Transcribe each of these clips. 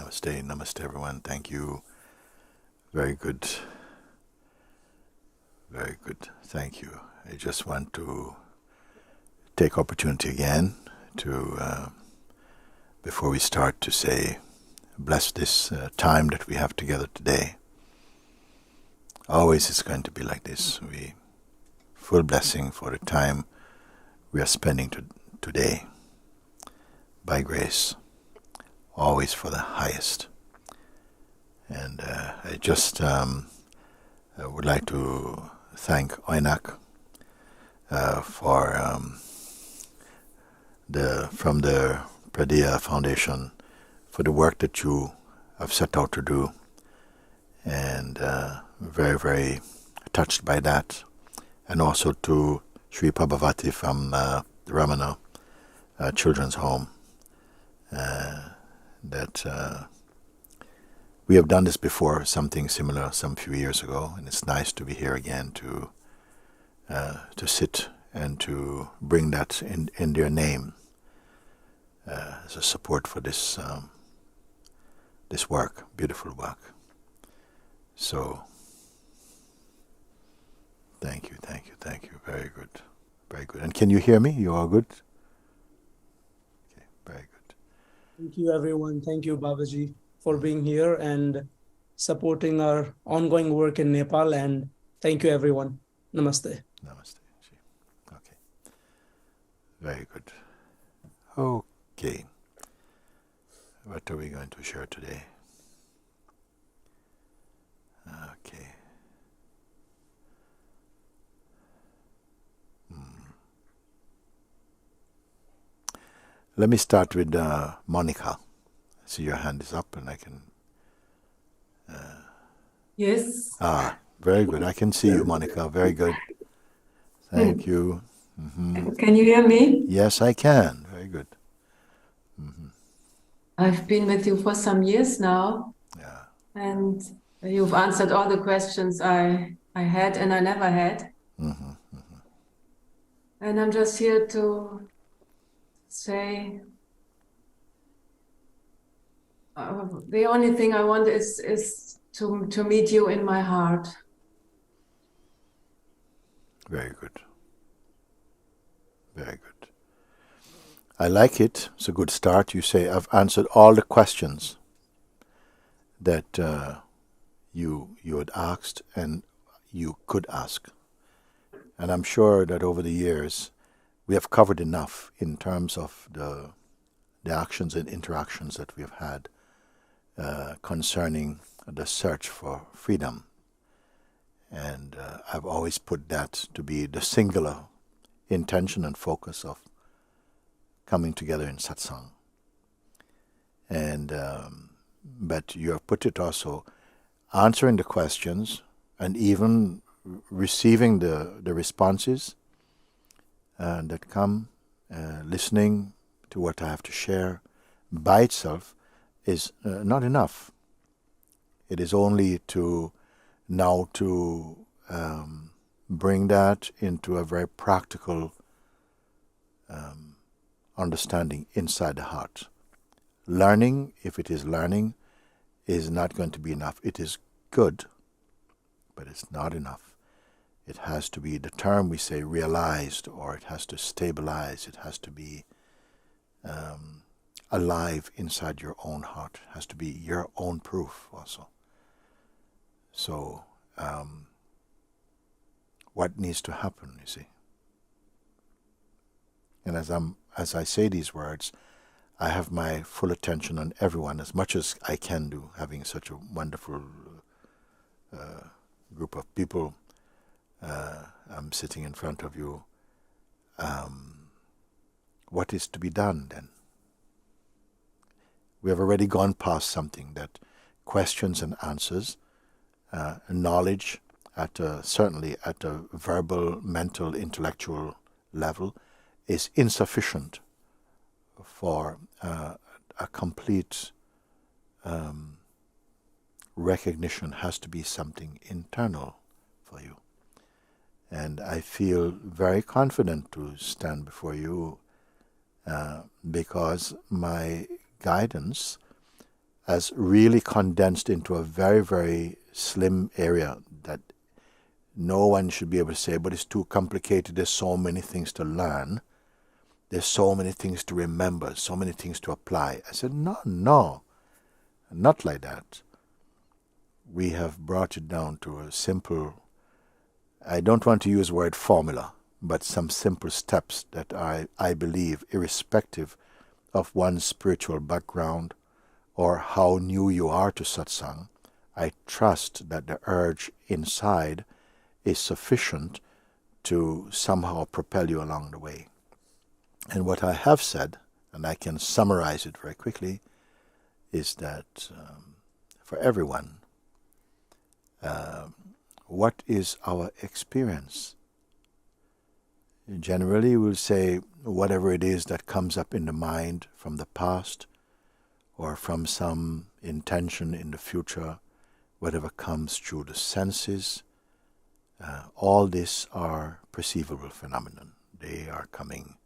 Namaste, namaste everyone. Thank you. Very good. Very good. Thank you. I just want to take opportunity again to, before we start, to say, bless this time that we have together today. Always it's going to be like this. Full blessing for the time we are spending today. By grace. Always for the highest. And I just would like to thank Oinak from the Pradiya Foundation for the work that you have set out to do, and very, very touched by that. And also to Sri Prabhavati from the Ramana Children's Home, that we have done this before, something similar some few years ago, and it's nice to be here again to sit and to bring that in their name as a support for this this work, beautiful work. So thank you. Very good, very good. And can you hear me? You are good? Okay, very good. Thank you, everyone. Thank you, Babaji, for being here and supporting our ongoing work in Nepal. And thank you, everyone. Namaste. Namaste. Okay. Very good. Okay. What are we going to share today? Okay. Let me start with Monica. I see your hand is up and I can... Yes. Very good. I can see you, Monica. Very good. Thank you. Mm-hmm. Can you hear me? Yes, I can. Very good. Mm-hmm. I've been with you for some years now. Yeah. And you've answered all the questions I had and I never had. Mm-hmm. Mm-hmm. And I'm just here to say the only thing I want is to meet you in my heart. Very good. Very good. I like it. It's a good start. You say, I've answered all the questions that you had asked and you could ask. And I'm sure that over the years we have covered enough in terms of the actions and interactions that we have had concerning the search for freedom. And I've always put that to be the singular intention and focus of coming together in satsang. And but you have put it also answering the questions and even receiving the responses that come, listening to what I have to share by itself is not enough. It is only to bring that into a very practical understanding inside the heart. Learning, if it is learning, is not going to be enough. It is good, but it's not enough. It has to be, the term we say, realized, or it has to stabilize. It has to be alive inside your own heart. It has to be your own proof also. So, what needs to happen, you see? And as I say these words, I have my full attention on everyone as much as I can do, having such a wonderful group of people. I'm sitting in front of you. What is to be done then? We have already gone past something that questions and answers, knowledge certainly at a verbal, mental, intellectual level is insufficient for a complete recognition. Has to be something internal for you. And I feel very confident to stand before you because my guidance as really condensed into a very, very slim area that no one should be able to say, but it's too complicated, there's so many things to learn, there's so many things to remember, so many things to apply. I said, no, not like that. We have brought it down to a simple, I don't want to use the word formula, but some simple steps that I believe, irrespective of one's spiritual background or how new you are to satsang, I trust that the urge inside is sufficient to somehow propel you along the way. And what I have said, and I can summarize it very quickly, is that for everyone, what is our experience? Generally, we'll say whatever it is that comes up in the mind from the past or from some intention in the future, whatever comes through the senses, all these are perceivable phenomena. They are coming,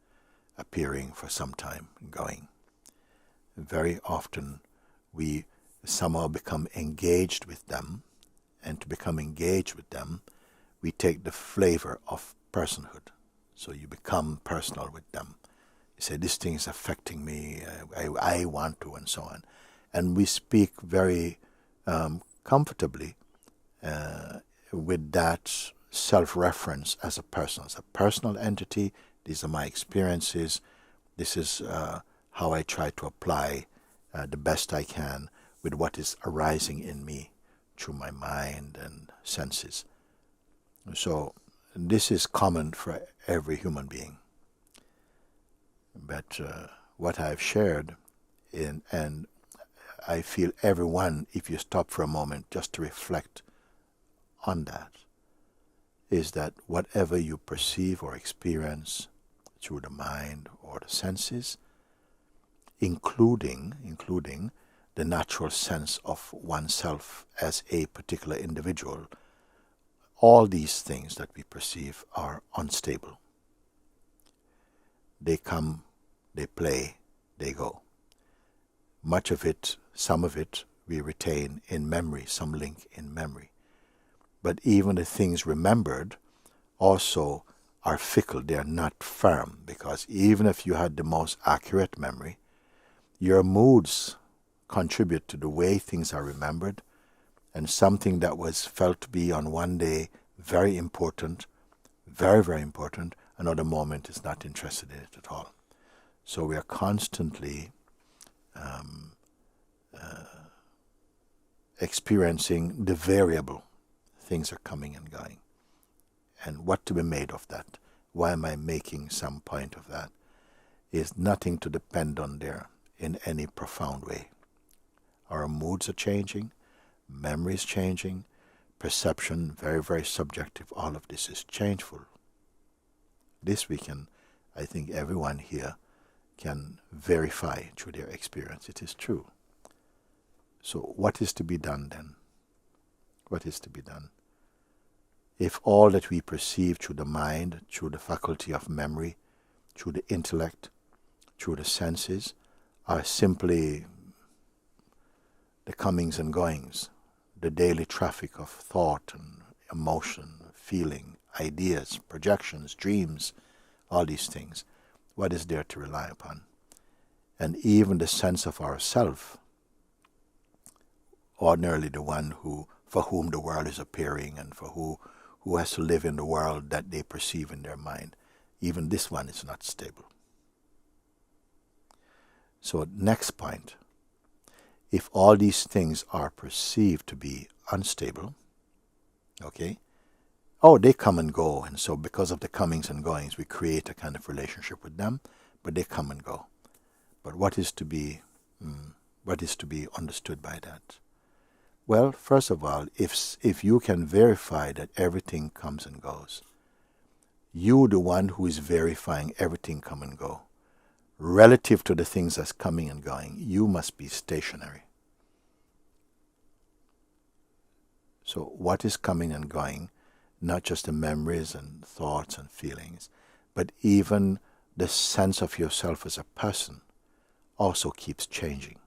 appearing for some time, going. Very often we somehow become engaged with them, and to become engaged with them, we take the flavor of personhood. So you become personal with them. You say, this thing is affecting me, I want to, and so on. And we speak very comfortably with that self-reference as a personal entity. These are my experiences. This is how I try to apply the best I can with what is arising in me through my mind and senses. So this is common for every human being. But what I've shared, and I feel everyone, if you stop for a moment just to reflect on that, is that whatever you perceive or experience through the mind or the senses, including the natural sense of oneself as a particular individual, all these things that we perceive are unstable. They come, they play, they go. Much of it, some of it, we retain in memory, some link in memory. But even the things remembered also are fickle, they are not firm, because even if you had the most accurate memory, your moods contribute to the way things are remembered, and something that was felt to be on one day very important, very, very important, another moment is not interested in it at all. So we are constantly experiencing the variable. Things are coming and going. And what to be made of that? Why am I making some point of that? Is nothing to depend on there in any profound way. Our moods are changing, memory is changing, perception, very, very subjective. All of this is changeful. This we can, I think everyone here can verify through their experience. It is true. So what is to be done then? What is to be done? If all that we perceive through the mind, through the faculty of memory, through the intellect, through the senses, are simply the comings and goings, the daily traffic of thought and emotion, feeling, ideas, projections, dreams, all these things, what is there to rely upon? And even the sense of ourself, ordinarily the one for whom the world is appearing and for who has to live in the world that they perceive in their mind, even this one is not stable. So next point, if all these things are perceived to be unstable, okay, they come and go, and so because of the comings and goings, we create a kind of relationship with them, but they come and go. But what is to be understood by that? Well, first of all, if you can verify that everything comes and goes, you, the one who is verifying everything come and go, relative to the things that's coming and going, you must be stationary. So what is coming and going, not just the memories and thoughts and feelings, but even the sense of yourself as a person also keeps changing.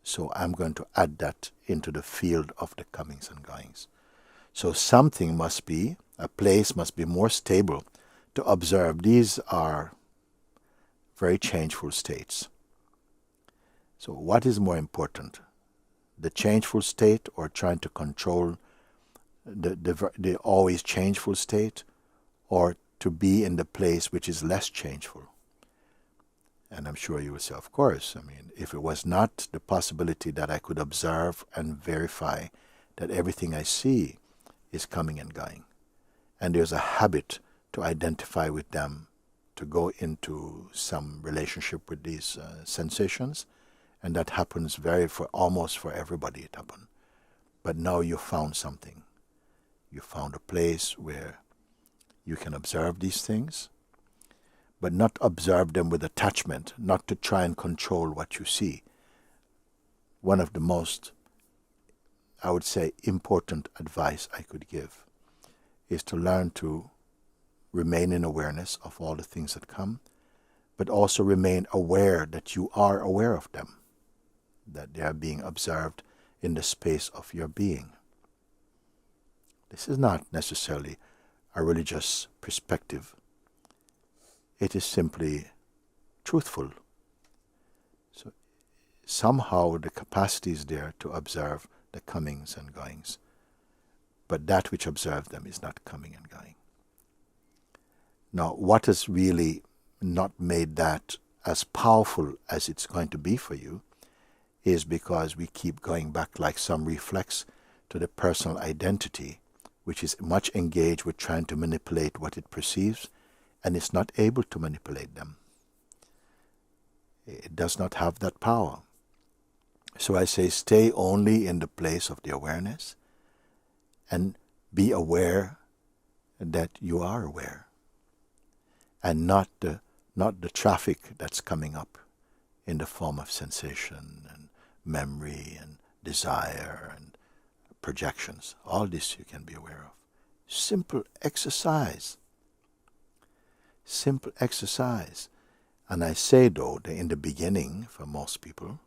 So I'm going to add that into the field of the comings and goings. So something must be, a place must be more stable to observe. These are very changeful states. So what is more important? The changeful state, or trying to control the always changeful state, or to be in the place which is less changeful? And I'm sure you will say, of course, I mean, if it was not the possibility that I could observe and verify that everything I see is coming and going, and there's a habit to identify with them, to go into some relationship with these sensations, and that happens almost for everybody it happens. But now you found something. You found a place where you can observe these things, but not observe them with attachment, not to try and control what you see. One of the most, I would say, important advice I could give is to learn to remain in awareness of all the things that come, but also remain aware that you are aware of them, that they are being observed in the space of your being. This is not necessarily a religious perspective. It is simply truthful. So somehow the capacity is there to observe the comings and goings, but that which observes them is not coming and going. Now, what has really not made that as powerful as it's going to be for you is because we keep going back like some reflex to the personal identity, which is much engaged with trying to manipulate what it perceives, and it's not able to manipulate them. It does not have that power. So I say, stay only in the place of the awareness and be aware that you are aware, and not the traffic that's coming up in the form of sensation and memory and desire and projections. All this you can be aware of. Simple exercise. Simple exercise. And I say, though, that in the beginning, for most people,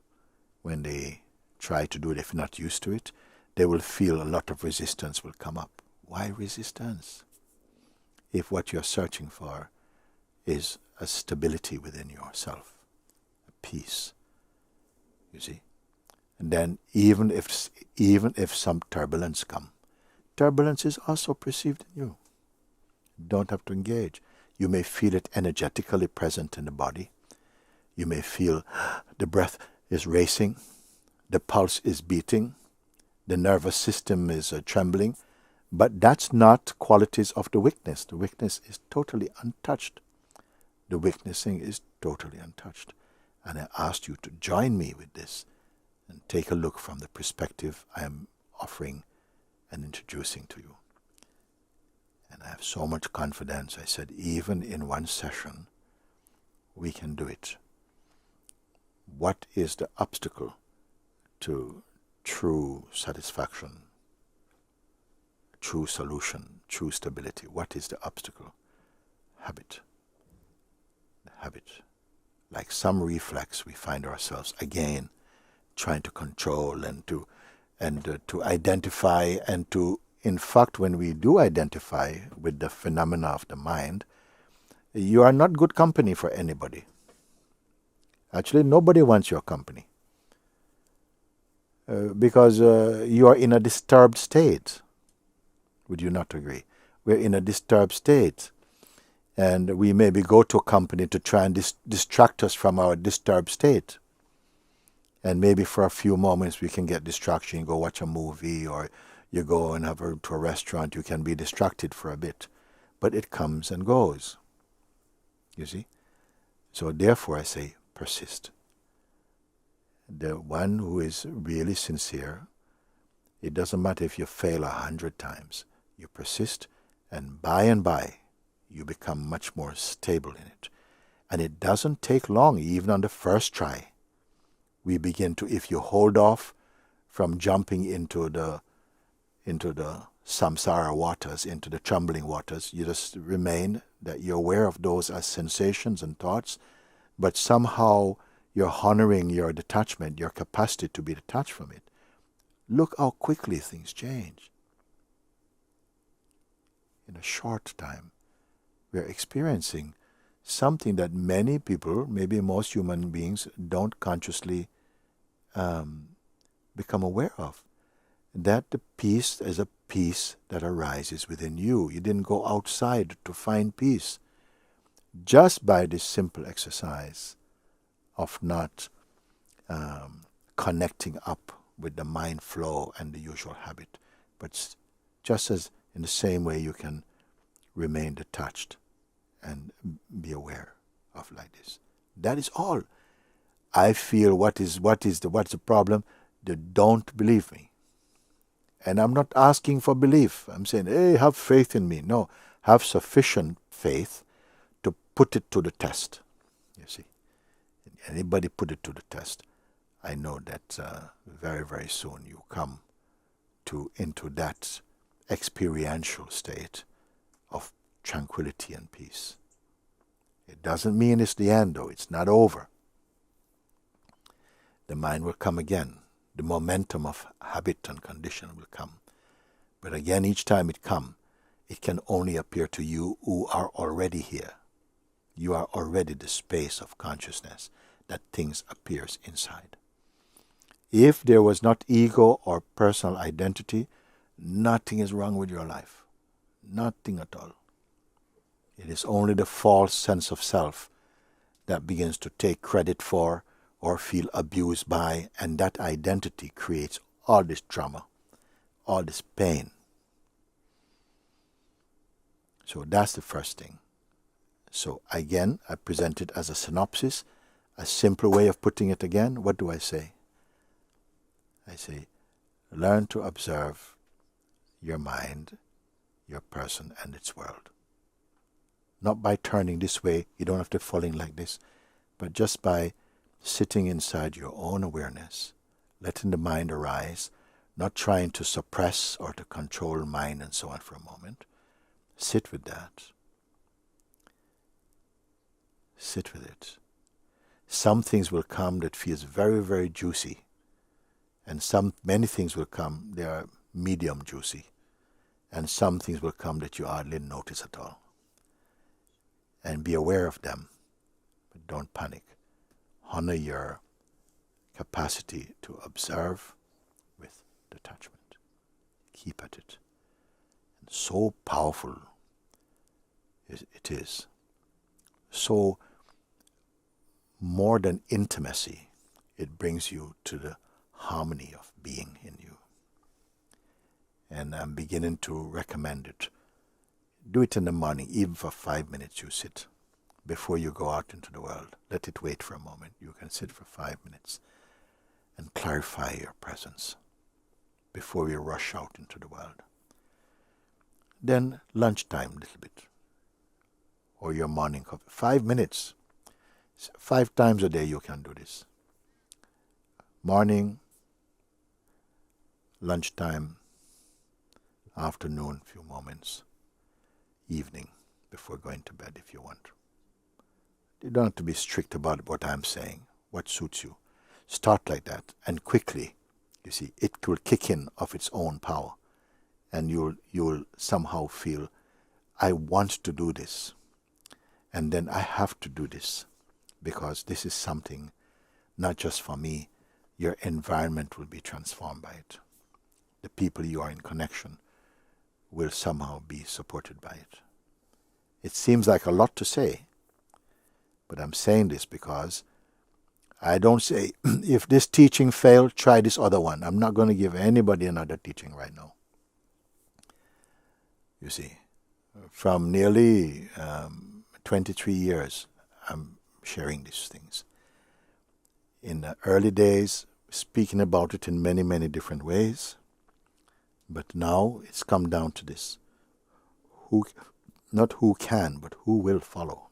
when they try to do it, if not used to it, they will feel a lot of resistance will come up. Why resistance? If what you're searching for is a stability within yourself, a peace, you see. And then even if some turbulence come, turbulence is also perceived in you. You don't have to engage. You may feel it energetically present in the body. You may feel the breath is racing, the pulse is beating, the nervous system is trembling, but that's not qualities of the witness. The witness is totally untouched. The witnessing is totally untouched. And I asked you to join me with this and take a look from the perspective I am offering and introducing to you. And I have so much confidence. I said, even in one session, we can do it. What is the obstacle to true satisfaction, true solution, true stability? What is the obstacle? Habit. The habit. Like some reflex, we find ourselves again trying to control and to identify and to, in fact, when we do identify with the phenomena of the mind, you are not good company for anybody. Actually, nobody wants your company because you are in a disturbed state. Would you not agree? We're in a disturbed state, and we maybe go to a company to try and distract us from our disturbed state. And maybe for a few moments we can get distraction. You go watch a movie, or you go and to a restaurant. You can be distracted for a bit, but it comes and goes. You see? So therefore I say, persist. The one who is really sincere, it doesn't matter if you fail 100 times. You persist, and by, you become much more stable in it. And it doesn't take long, even on the first try. We begin to, if you hold off from jumping into the samsara waters, into the trembling waters, you just remain that you're aware of those as sensations and thoughts, but somehow you're honoring your detachment, your capacity to be detached from it, look how quickly things change. In a short time, we're experiencing something that many people, maybe most human beings, don't consciously become aware of. That the peace is a peace that arises within you. You didn't go outside to find peace. Just by this simple exercise of not connecting up with the mind flow and the usual habit, but just as in the same way you can remain detached and be aware of like this. That is all. I feel what's the problem? They don't believe me. And I'm not asking for belief. I'm saying, hey, have faith in me. No, have sufficient faith to put it to the test. You see, anybody put it to the test, I know that very, very soon you come into that experiential state of tranquility and peace. It doesn't mean it's the end, though. It's not over. The mind will come again. The momentum of habit and condition will come. But again, each time it comes, it can only appear to you who are already here. You are already the space of consciousness that things appears inside. If there was not ego or personal identity, nothing is wrong with your life. Nothing at all. It is only the false sense of self that begins to take credit for or feel abused by, and that identity creates all this trauma, all this pain. So that's the first thing. So again, I present it as a synopsis, a simpler way of putting it again. What do I say? I say, learn to observe your mind, your person, and its world. Not by turning this way, you don't have to falling like this, but just by sitting inside your own awareness, letting the mind arise, not trying to suppress or to control mind and so on for a moment. Sit with that. Sit with it. Some things will come that feels very, very juicy, and many things will come, they are medium juicy, and some things will come that you hardly notice at all. And be aware of them, but don't panic. Honor your capacity to observe with detachment. Keep at it. And so powerful it is. So more than intimacy, it brings you to the harmony of being in you. And I'm beginning to recommend it. Do it in the morning, even for 5 minutes you sit. Before you go out into the world, let it wait for a moment. You can sit for 5 minutes and clarify your presence before we rush out into the world. Then lunchtime a little bit, or your morning coffee. 5 minutes. 5 times a day you can do this. Morning, lunchtime, afternoon, few moments, evening, before going to bed if you want. You don't have to be strict about what I'm saying, what suits you. Start like that, and quickly, you see, it will kick in of its own power, and you'll somehow feel, I want to do this, and then I have to do this, because this is something not just for me. Your environment will be transformed by it. The people you are in connection will somehow be supported by it. It seems like a lot to say, but I'm saying this because I don't say, if this teaching failed, try this other one. I'm not going to give anybody another teaching right now. You see, from nearly 23 years, I'm sharing these things. In the early days, speaking about it in many, many different ways. But now it's come down to this. Not who can, but who will follow.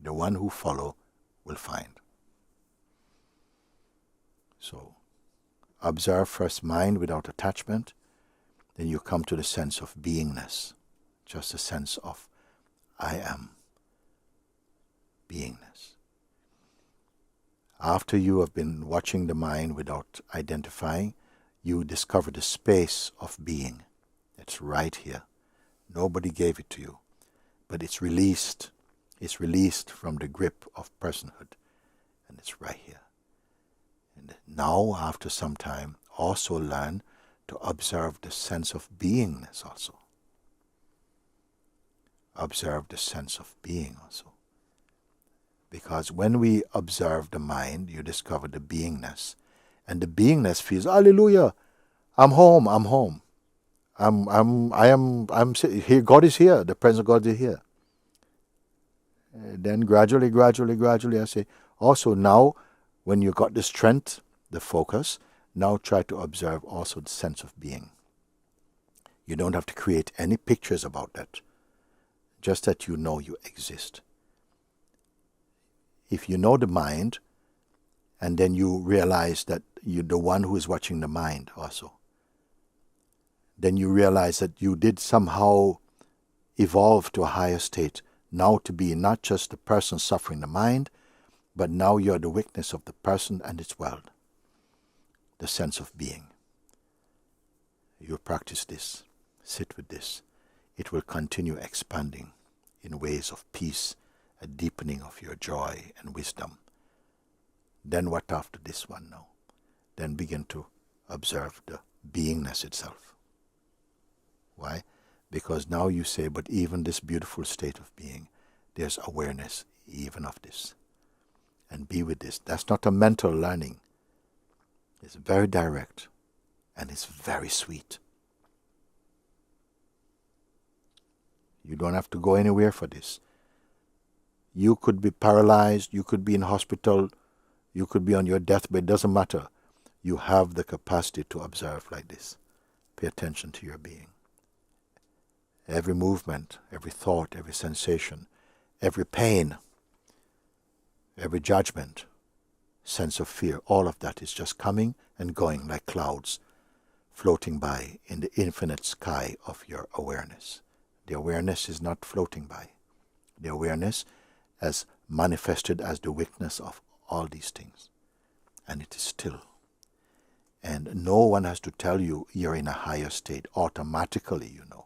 The one who follow will find. So, observe first mind without attachment. Then you come to the sense of beingness. Just a sense of I am beingness. After you have been watching the mind without identifying, you discover the space of being. It's right here. Nobody gave it to you, but it's released. It's released from the grip of personhood, and it's right here. And now, after some time, also learn to observe the sense of beingness also. Observe the sense of being also. Because when we observe the mind, you discover the beingness. And the beingness feels, hallelujah, I'm home, I'm home. I'm here, God is here, the presence of God is here. Then gradually, I say, also now, when you got the strength, the focus, now try to observe also the sense of being. You don't have to create any pictures about that. Just that you know you exist. If you know the mind, and then you realize that you're the one who is watching the mind also, then you realize that you did somehow evolve to a higher state, now to be not just the person suffering the mind, but now you're the witness of the person and its world, the sense of being. You practice this, sit with this. It will continue expanding in ways of peace, a deepening of your joy and wisdom. Then what after this one now? Then begin to observe the beingness itself. Why? Because now you say, but even this beautiful state of being, there's awareness even of this. And be with this. That's not a mental learning. It's very direct and it's very sweet. You don't have to go anywhere for this. You could be paralyzed, you could be in hospital, you could be on your deathbed, it doesn't matter. You have the capacity to observe like this. Pay attention to your being. Every movement, every thought, every sensation, every pain, every judgment, sense of fear, all of that is just coming and going like clouds floating by in the infinite sky of your awareness. The awareness is not floating by. The awareness as manifested as the witness of all these things. And it is still. And no one has to tell you you're in a higher state. Automatically, you know.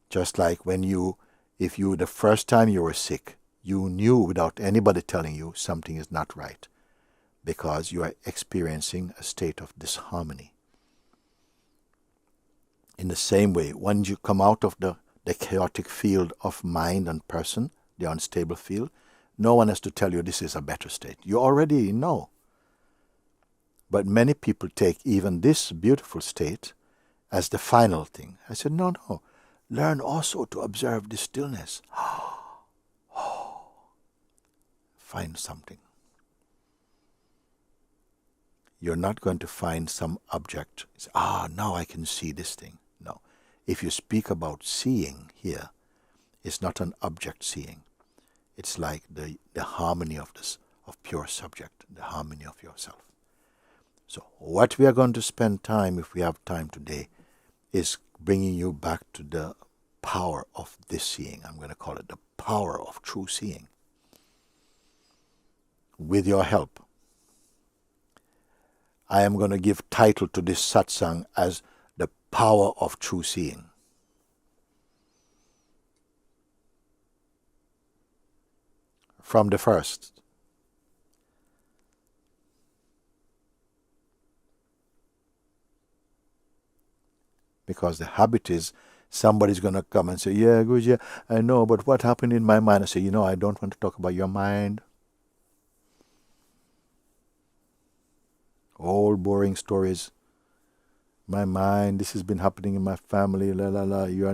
Just like when the first time you were sick, you knew without anybody telling you something is not right. Because you are experiencing a state of disharmony. In the same way, when you come out of the chaotic field of mind and person, the unstable field, no one has to tell you this is a better state. You already know. But many people take even this beautiful state as the final thing. I said, no. Learn also to observe the stillness. Find something. You're not going to find some object. Now I can see this thing. No. If you speak about seeing here, it's not an object seeing. It's like the harmony of pure subject, the harmony of yourself. So what we are going to spend time, if we have time today, is bringing you back to the power of this seeing. I'm going to call it the power of true seeing. With your help, I am going to give title to this satsang as the power of true seeing. From the first. Because the habit is somebody's going to come and say, yeah, Guruji, I know, but what happened in my mind? I say, I don't want to talk about your mind. All boring stories. My mind, this has been happening in my family, la la la. You are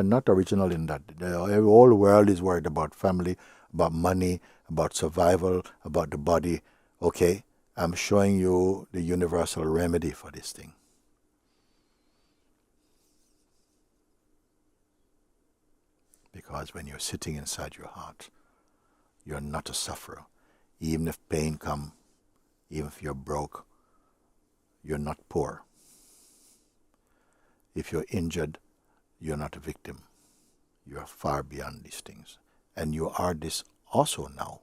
not original in that. The whole world is worried about family, about money, about survival, about the body. Okay, I'm showing you the universal remedy for this thing. Because when you're sitting inside your heart, you're not a sufferer. Even if pain comes, even if you're broke, you're not poor. If you're injured, you're not a victim. You are far beyond these things. And you are this also now.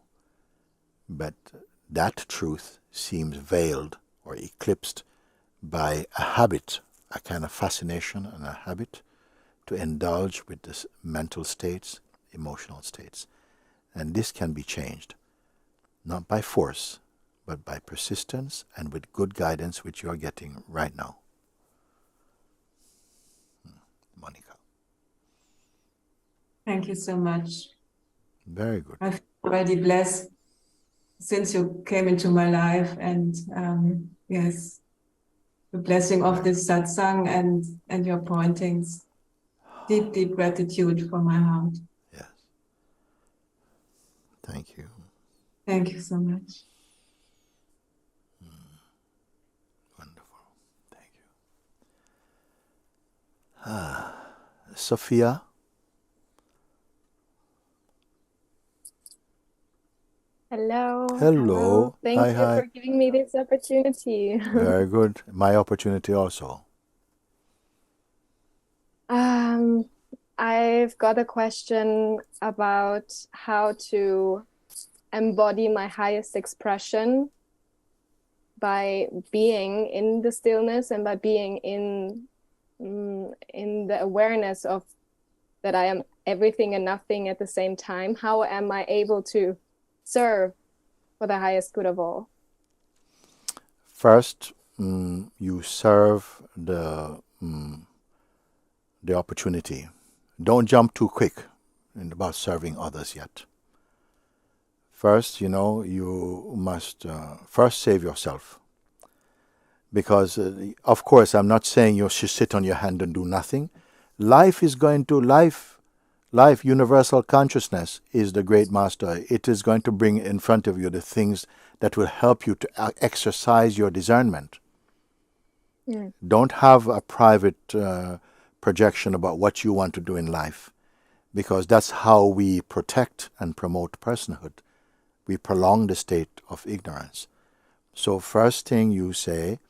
But that truth seems veiled or eclipsed by a habit, a kind of fascination and a habit to indulge with this mental states, emotional states. And this can be changed, not by force, but by persistence and with good guidance, which you are getting right now. Monica. Thank you so much. Very good. I feel already blessed since you came into my life, and yes, the blessing of this satsang and your pointings. Deep, deep gratitude from my heart. Yes. Thank you. Thank you so much. Wonderful. Thank you. Sophia. Hello. Hello. Thank Hi, you hi. for giving me this opportunity. Very good. My opportunity also. I've got a question about how to embody my highest expression by being in the stillness and by being in the awareness of that I am everything and nothing at the same time. How am I able to serve for the highest good of all? First, you serve the opportunity. Don't jump too quick about serving others yet. First, you must first save yourself. Because, of course, I'm not saying you should sit on your hand and do nothing. Life, universal consciousness is the great master. It is going to bring in front of you the things that will help you to exercise your discernment. Yeah. Don't have a private projection about what you want to do in life, because that's how we protect and promote personhood. We prolong the state of ignorance. So first thing you say,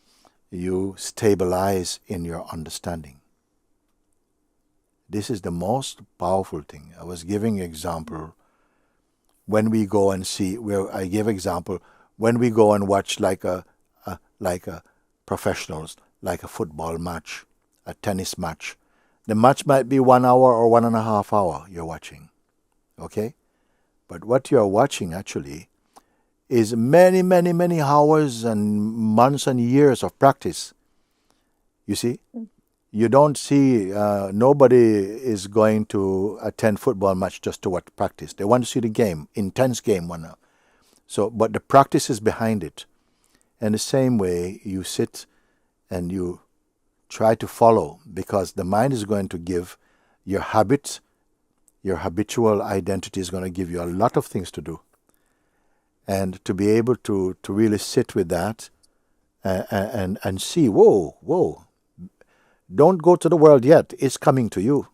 you stabilize in your understanding. This is the most powerful thing. I was giving example when we go and see, where I give example, when we go and watch like a professionals, like a football match, a tennis match. The match might be 1 hour or 1.5 hours you're watching, okay? But what you're watching actually is many, many, many hours and months and years of practice. You see? You don't see, nobody is going to attend football match just to watch practice. They want to see the game, intense game. So, but the practice is behind it. And the same way you sit and you try to follow, because the mind is going to give your habits, your habitual identity is going to give you a lot of things to do. And to be able to really sit with that and see, whoa, don't go to the world yet. It's coming to you.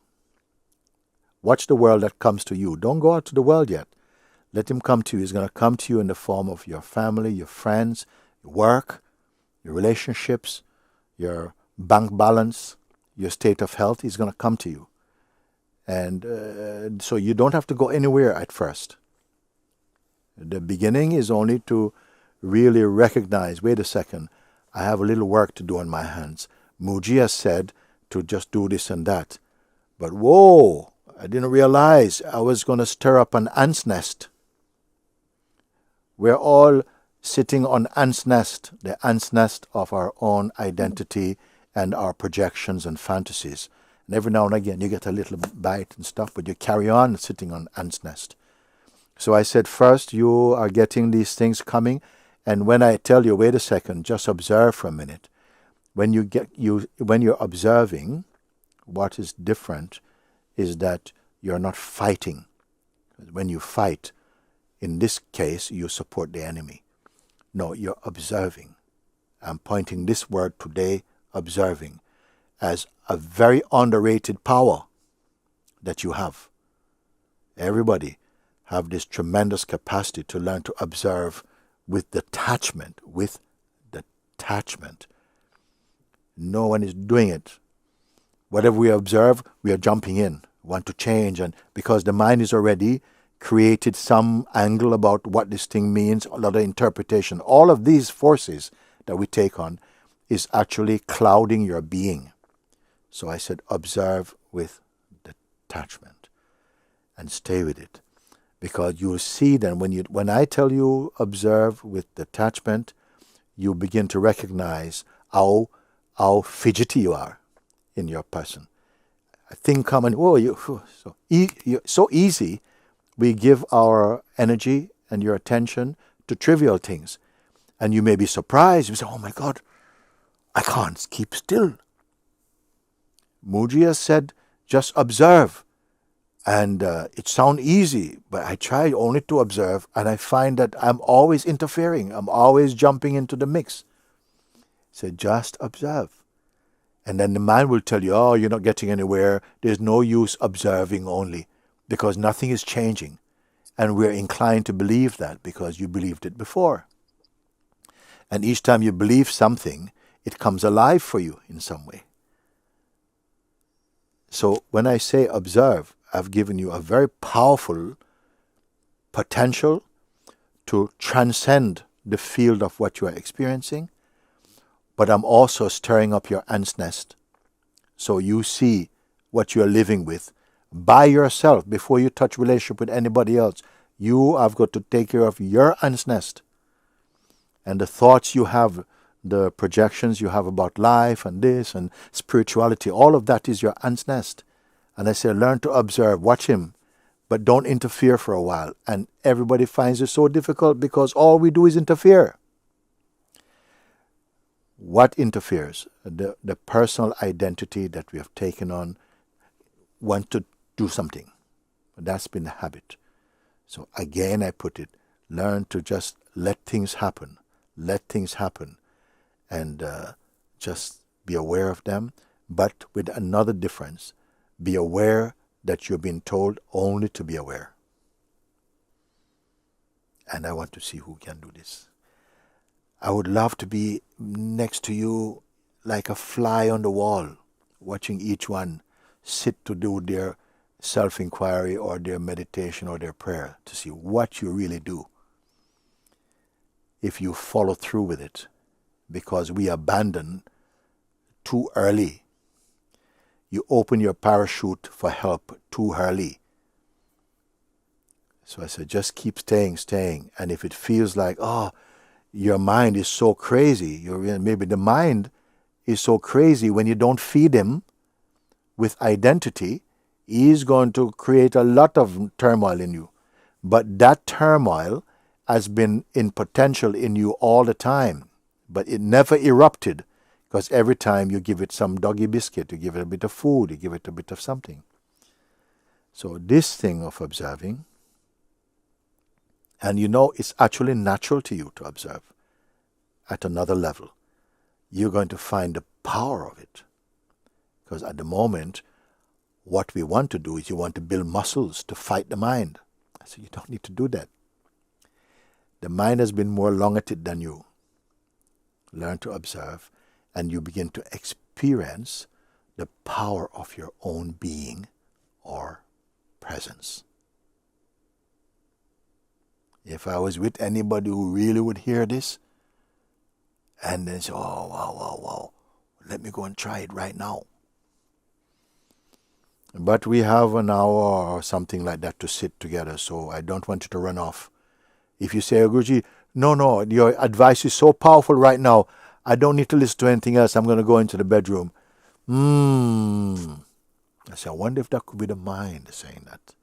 Watch the world that comes to you. Don't go out to the world yet. Let him come to you. He's going to come to you in the form of your family, your friends, your work, your relationships, your bank balance, your state of health. He's going to come to you. And so you don't have to go anywhere at first. The beginning is only to really recognize, wait a second, I have a little work to do on my hands. Mooji has said to just do this and that. But whoa, I didn't realize I was going to stir up an ant's nest. We're all sitting on ant's nest, the ant's nest of our own identity and our projections and fantasies. And every now and again you get a little bite and stuff, but you carry on sitting on ant's nest. So I said, first you are getting these things coming, and when I tell you, wait a second, just observe for a minute. When you're observing, what is different is that you're not fighting. When you fight, in this case, you support the enemy. No, you're observing. I'm pointing this word today, observing, as a very underrated power that you have. Everybody have this tremendous capacity to learn to observe with detachment, No one is doing it. Whatever we observe, we are jumping in, want to change, and because the mind is already created some angle about what this thing means, a lot of interpretation. All of these forces that we take on is actually clouding your being. So I said, observe with detachment and stay with it. Because you'll see then when I tell you observe with detachment, you begin to recognize how fidgety you are in your person. A thing come and, so easy. We give our energy and your attention to trivial things. And you may be surprised. You say, oh my God, I can't keep still. Mooji has said, just observe. And it sounds easy, but I try only to observe, and I find that I'm always interfering. I'm always jumping into the mix. So just observe. And then the mind will tell you, oh, you're not getting anywhere. There's no use observing only, because nothing is changing. And we're inclined to believe that because you believed it before. And each time you believe something, it comes alive for you in some way. So when I say observe, I've given you a very powerful potential to transcend the field of what you are experiencing, but I'm also stirring up your ant's nest so you see what you are living with by yourself before you touch relationship with anybody else. You have got to take care of your ant's nest. And the thoughts you have, the projections you have about life and this and spirituality, all of that is your ant's nest. And I say, learn to observe, watch him, but don't interfere for a while. And everybody finds it so difficult because all we do is interfere. What interferes? The personal identity that we have taken on, want to do something. That's been the habit. So again, I put it, learn to just let things happen. Let things happen. And just be aware of them, but with another difference. Be aware that you've been told only to be aware. And I want to see who can do this. I would love to be next to you like a fly on the wall, watching each one sit to do their self-inquiry or their meditation or their prayer to see what you really do. If you follow through with it, because we abandon too early. You open your parachute for help too early. So I said, just keep staying. And if it feels like, oh, your mind is so crazy, maybe the mind is so crazy, when you don't feed him with identity, he's going to create a lot of turmoil in you. But that turmoil has been in potential in you all the time. But it never erupted. Because every time you give it some doggy biscuit, you give it a bit of food, you give it a bit of something. So this thing of observing, and it's actually natural to you to observe at another level. You're going to find the power of it. Because at the moment, what we want to do is you want to build muscles to fight the mind. So you don't need to do that. The mind has been more long at it than you. Learn to observe. And you begin to experience the power of your own being or presence. If I was with anybody who really would hear this, and then say, oh, wow, let me go and try it right now. But we have an hour or something like that to sit together, so I don't want you to run off. If you say, oh, Guruji, no, your advice is so powerful right now, I don't need to listen to anything else. I'm going to go into the bedroom. I say, I wonder if that could be the mind saying that.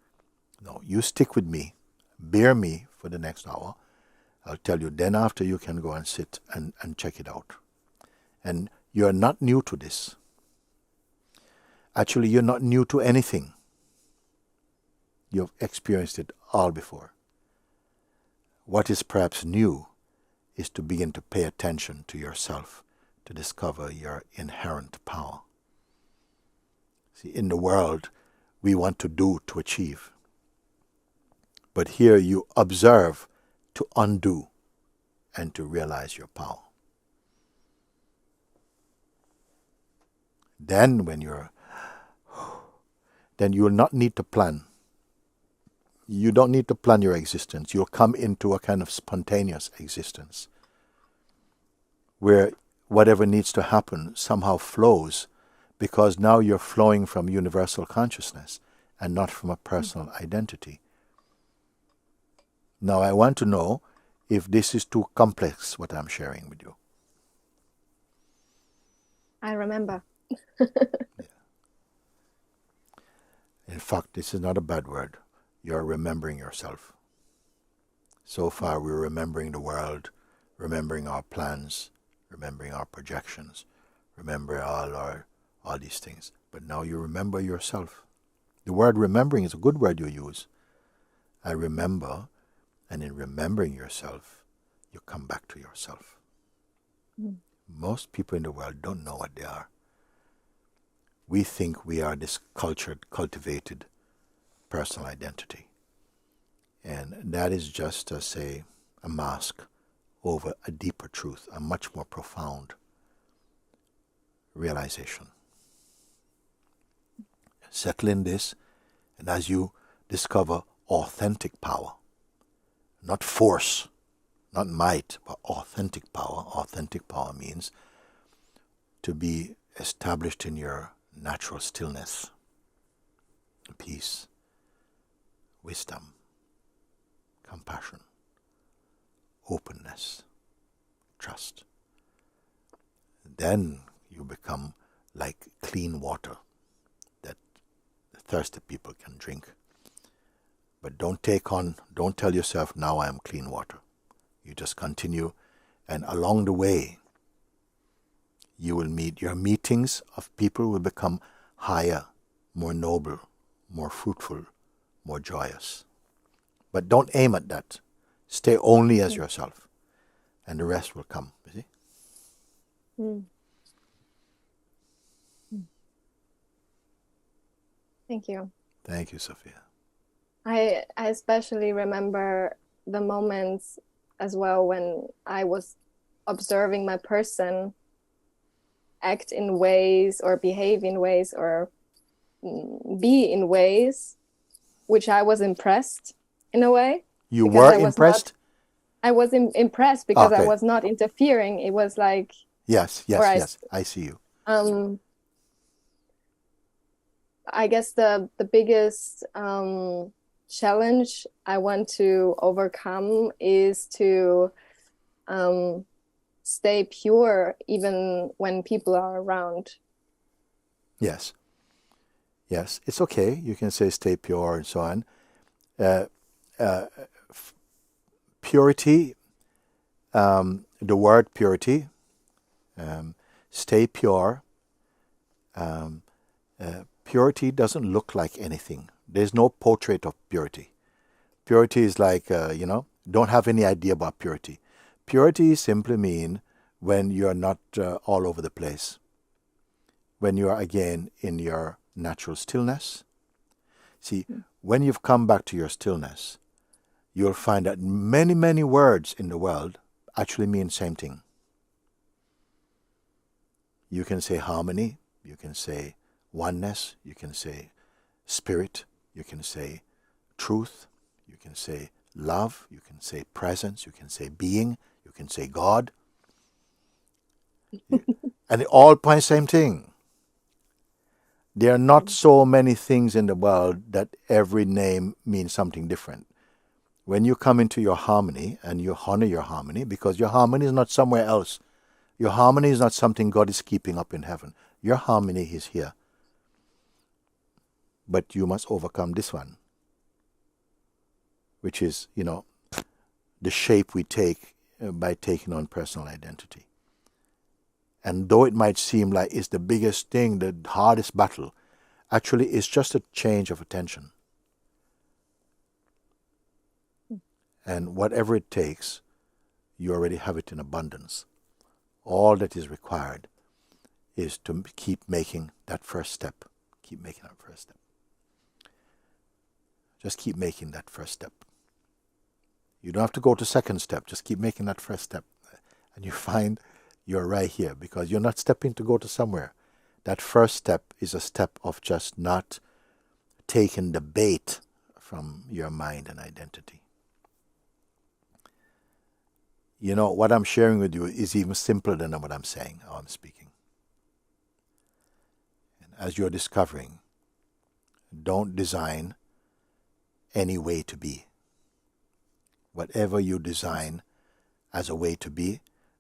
No, you stick with me. Bear me for the next hour. I'll tell you. Then after you can go and sit and check it out. And you're not new to this. Actually, you're not new to anything. You've experienced it all before. What is perhaps new is to begin to pay attention to yourself, to discover your inherent power. See, in the world, we want to do to achieve. But here you observe to undo and to realize your power. Then you will not need to plan. you don't need to plan your existence. You'll come into a kind of spontaneous existence where whatever needs to happen somehow flows, because now you're flowing from universal consciousness and not from a personal identity. Now I want to know if this is too complex, what I'm sharing with you. I remember. In fact, this is not a bad word. You're remembering yourself. So far we're remembering the world, remembering our plans, remembering our projections, remembering all these things. But now you remember yourself. The word remembering is a good word you use. I remember, and in remembering yourself, you come back to yourself. Most people in the world don't know what they are. We think we are this cultured, cultivated personal identity. And that is just, say, a mask over a deeper truth, a much more profound realization. Settle in this, and as you discover authentic power, not force, not might, but authentic power. Authentic power means to be established in your natural stillness, peace, wisdom, compassion, openness, trust. Then you become like clean water that thirsty people can drink. But don't tell yourself, now I am clean water. You just continue, and along the way, you will meet, your meetings of people will become higher, more noble, more fruitful, more joyous. But don't aim at that. Stay only as yourself, and the rest will come. You see? Thank you. Thank you, Sophia. I especially remember the moments as well when I was observing my person act in ways or behave in ways or be in ways which I was impressed in a way. You were impressed? I was impressed because Okay. I was not interfering. It was like... Yes, I see you. I guess the biggest challenge I want to overcome is to stay pure even when people are around. Yes. Yes, it's okay. You can say stay pure and so on. Purity, the word purity, stay pure. Purity doesn't look like anything. There's no portrait of purity. Purity is like, don't have any idea about purity. Purity simply means when you're not all over the place. When you are again in your natural stillness. See, when you've come back to your stillness, you'll find that many, many words in the world actually mean the same thing. You can say harmony, you can say oneness, you can say spirit, you can say truth, you can say love, you can say presence, you can say being, you can say God. And it all points the same thing. There are not so many things in the world that every name means something different. When you come into your harmony and you honor your harmony, because your harmony is not somewhere else. Your harmony is not something God is keeping up in heaven. Your harmony is here. But you must overcome this one, which is, the shape we take by taking on personal identity. And though it might seem like it's the biggest thing, the hardest battle, actually it's just a change of attention. And whatever it takes, you already have it in abundance. All that is required is to keep making that first step. Keep making that first step. Just keep making that first step. You don't have to go to second step. Just keep making that first step. And you find you're right here because you're not stepping to go to somewhere. That first step is a step of just not taking the bait from your mind and identity. You know, what I'm sharing with you is even simpler than what I'm saying, how I'm speaking. And as you're discovering, don't design any way to be. Whatever you design as a way to be,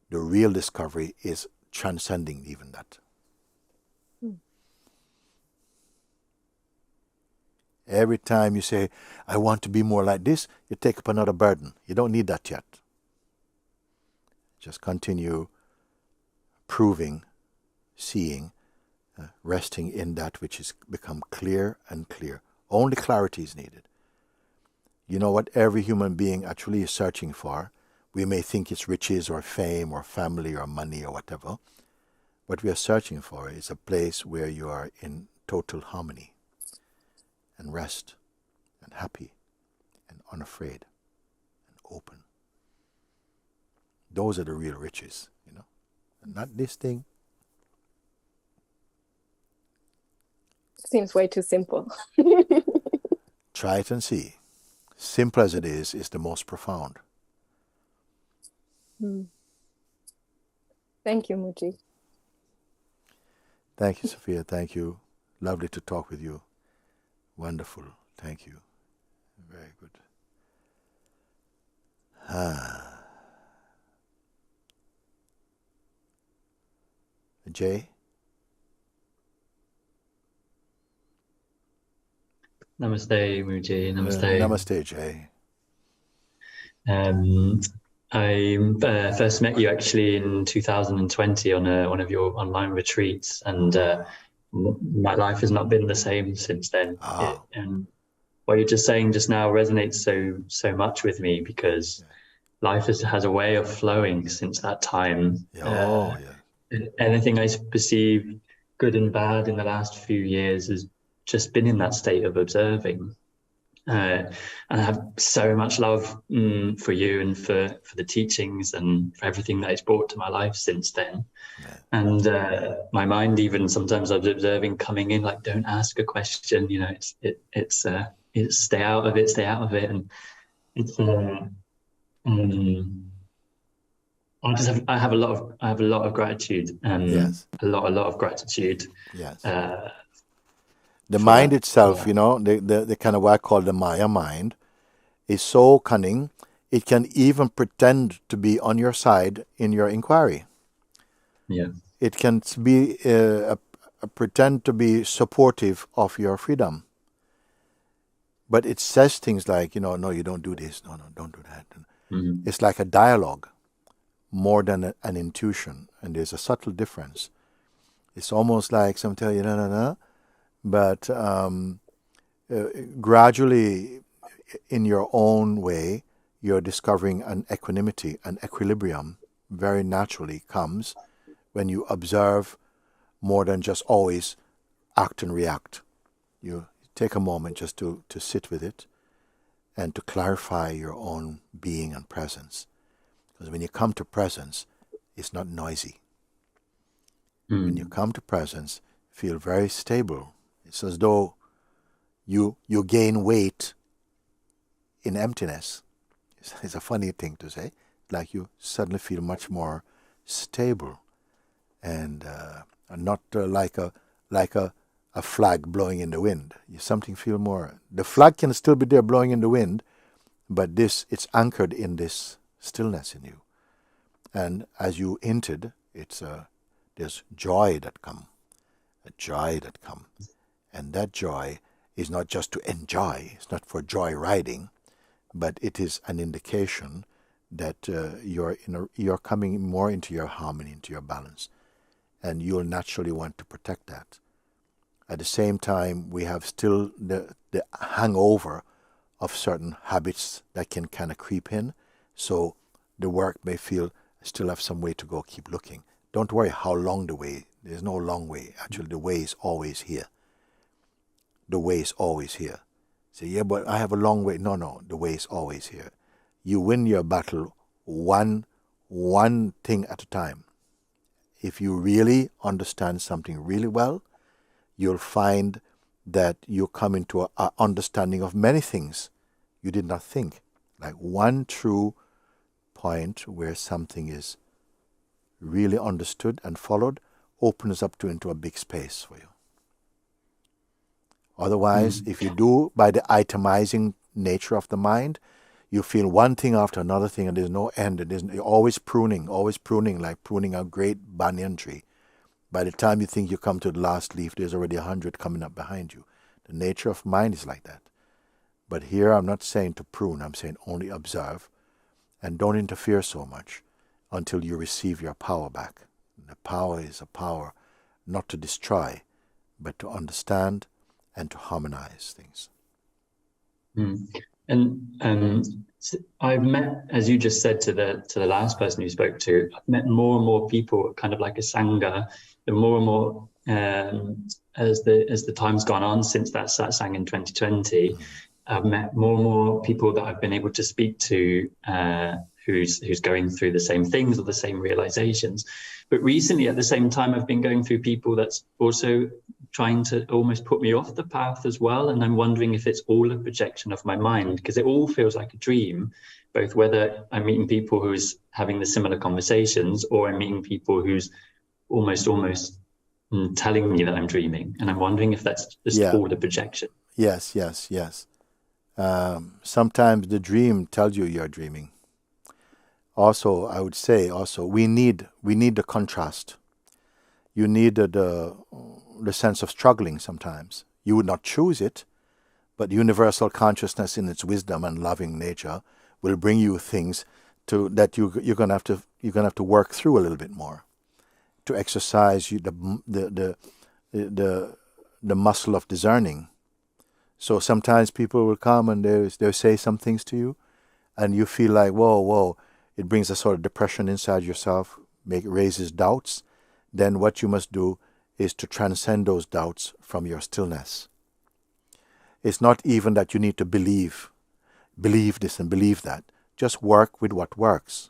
the real discovery is transcending even that. Every time you say, I want to be more like this, you take up another burden. You don't need that yet. Just continue proving, seeing, resting in that which has become clear and clear. Only clarity is needed. You know what every human being actually is searching for? We may think it's riches or fame or family or money or whatever. What we are searching for is a place where you are in total harmony and rest and happy and unafraid and open. Those are the real riches, you know. And not this thing. Seems way too simple. Try it and see. Simple as it is the most profound. Thank you, Mooji. Thank you, Sophia. Thank you. Lovely to talk with you. Wonderful. Thank you. Very good. Jay? Namaste, Mooji. Namaste. Namaste, Jay. I first met you actually in 2020 on one of your online retreats, and my life has not been the same since then. And what you're just saying just now resonates so much with me, because life has a way of flowing since that time. Anything I perceive, good and bad, in the last few years has just been in that state of observing. And I have so much love for you and for the teachings and for everything that it's brought to my life since then. And my mind, even sometimes I was observing coming in, like, don't ask a question, you know, it's stay out of it, and it's I have a lot of gratitude, a lot of gratitude. The mind itself, you know, the kind of what I call the Maya mind, is so cunning, it can even pretend to be on your side in your inquiry. It can be pretend to be supportive of your freedom. But it says things like, you know, no, you don't do this, no, don't do that. It's like a dialogue more than an intuition, and there's a subtle difference. It's almost like some tell you, no. But gradually, in your own way, you're discovering an equanimity, an equilibrium, very naturally comes when you observe more than just always act and react. You take a moment just to sit with it and to clarify your own being and presence. Because when you come to presence, it's not noisy. When you come to presence, feel very stable. It's as though you gain weight in emptiness. It's a funny thing to say. Like you suddenly feel much more stable, and not like a flag blowing in the wind. You something feel more. The flag can still be there blowing in the wind, but it's anchored in this stillness in you. And as you entered, there's joy that comes. And that joy is not just to enjoy, it's not for joy riding, but it is an indication that you're coming more into your harmony, into your balance. And you'll naturally want to protect that. At the same time, we have still the hangover of certain habits that can kind of creep in. So the work may feel, I still have some way to go, keep looking. Don't worry how long the way. There's no long way. Actually, the way is always here. The way is always here. Say, yeah, but I have a long way. No, the way is always here. You win your battle one thing at a time. If you really understand something really well, you'll find that you come into an understanding of many things you did not think. Like one true point where something is really understood and followed opens up into a big space for you. Otherwise, if you do by the itemizing nature of the mind, you feel one thing after another thing, and there's no end. You're always pruning, like pruning a great banyan tree. By the time you think you come to the last leaf, there's already 100 coming up behind you. The nature of mind is like that. But here I'm not saying to prune, I'm saying only observe, and don't interfere so much until you receive your power back. The power is a power not to destroy, but to understand and to harmonize things. And I've met, as you just said to the last person you spoke to, I've met more and more people, kind of like a sangha, and more as the time's gone on since that satsang in 2020. I've met more and more people that I've been able to speak to who's going through the same things or the same realizations. But recently, at the same time, I've been going through people that's also trying to almost put me off the path as well. And I'm wondering if it's all a projection of my mind, because it all feels like a dream, both whether I'm meeting people who's having the similar conversations or I'm meeting people who's almost telling me that I'm dreaming. And I'm wondering if that's just all a projection. Yes. Sometimes the dream tells you you're dreaming. Also, I would say we need the contrast. You need the sense of struggling sometimes. You would not choose it, but universal consciousness in its wisdom and loving nature will bring you things that you're gonna have to work through a little bit more to exercise the muscle of discerning. So sometimes people will come and they'll say some things to you, and you feel like whoa. It brings a sort of depression inside yourself, raises doubts. Then what you must do is to transcend those doubts from your stillness. It's not even that you need to believe this and believe that. Just work with what works.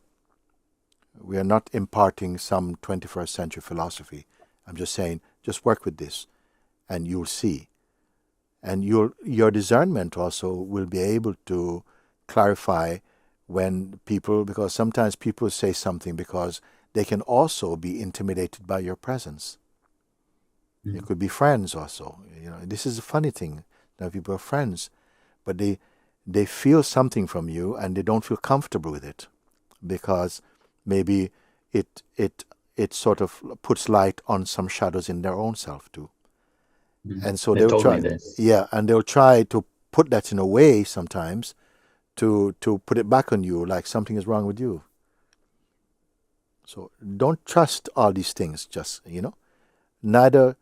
We are not imparting some 21st century philosophy. I'm just saying, just work with this and you'll see. And your discernment also will be able to clarify because sometimes people say something because they can also be intimidated by your presence. It could be friends also. This is a funny thing. That people are friends, but they feel something from you and they don't feel comfortable with it because maybe it sort of puts light on some shadows in their own self too. And so they'll try. And they'll try to put that in a way sometimes to put it back on you, like something is wrong with you. So don't trust all these things, just, neither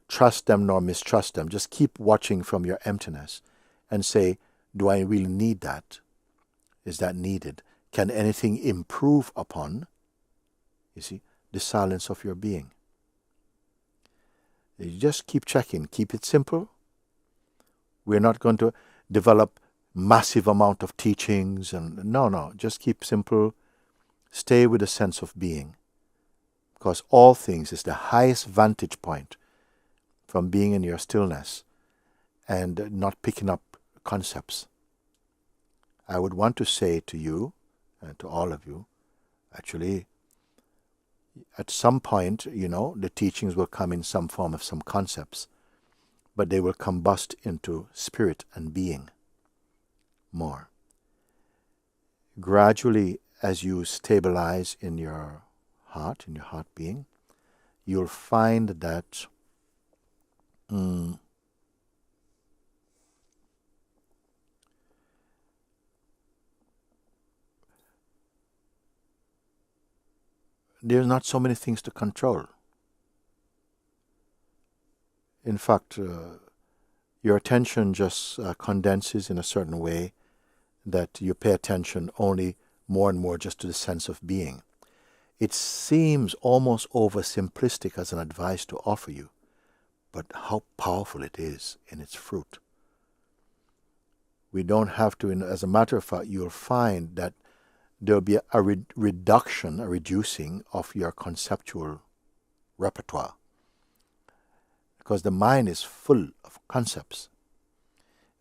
trust them nor mistrust them. Just keep watching from your emptiness and say, do I really need that? Is that needed? Can anything improve upon, the silence of your being? You just keep checking, keep it simple. We're not going to develop massive amount of teachings and no, just keep simple. Stay with a sense of being, because all things is the highest vantage point from being in your stillness and not picking up concepts. I would want to say to you and to all of you, actually, at some point, the teachings will come in some form of some concepts, but they will combust into spirit and being more. Gradually, as you stabilize in your heart being, you'll find that there's not so many things to control. In fact, your attention just condenses in a certain way that you pay attention only more and more just to the sense of being. It seems almost oversimplistic as an advice to offer you, but how powerful it is in its fruit. We don't have to, as a matter of fact, you'll find that there'll be a reducing of your conceptual repertoire. because the mind is full of concepts.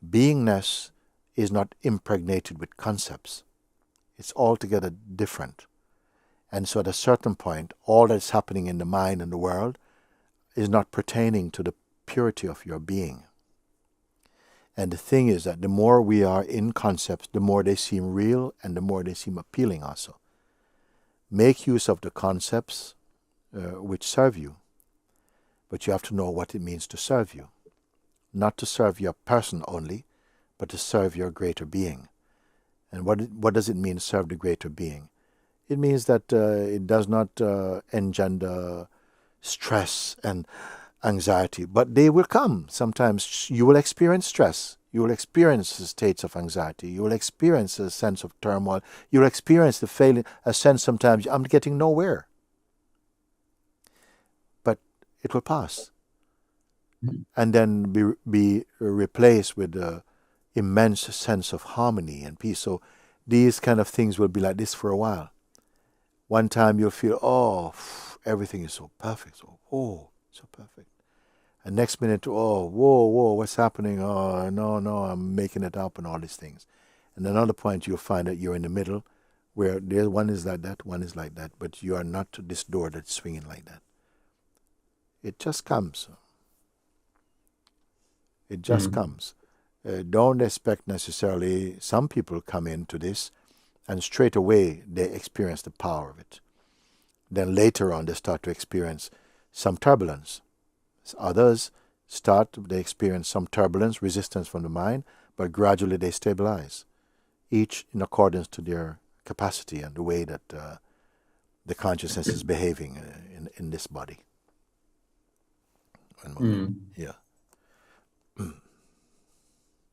Beingness is not impregnated with concepts. It's altogether different. And so at a certain point, all that's happening in the mind and the world is not pertaining to the purity of your being. And the thing is that the more we are in concepts, the more they seem real and the more they seem appealing also. Make use of the concepts which serve you. But you have to know what it means to serve you. Not to serve your person only, but to serve your greater being. And what does it mean, serve the greater being? It means that it does not engender stress and anxiety, but they will come. Sometimes you will experience stress. You will experience states of anxiety. You will experience a sense of turmoil. You will experience the feeling, a sense sometimes, I'm getting nowhere. But it will pass. And then be replaced with an immense sense of harmony and peace. So these kind of things will be like this for a while. One time you'll feel, oh, everything is so perfect. So perfect. And next minute, oh, whoa, what's happening? Oh, no, I'm making it up and all these things. And another point, you'll find that you're in the middle, where one is like that, one is like that, but you are not to this door that's swinging like that. It just comes. It just comes. Don't expect necessarily, some people come into this and straight away they experience the power of it. Then later on they start to experience some turbulence. Others they experience some turbulence, resistance from the mind, but gradually they stabilize, each in accordance to their capacity and the way that the consciousness is behaving in this body. Yeah.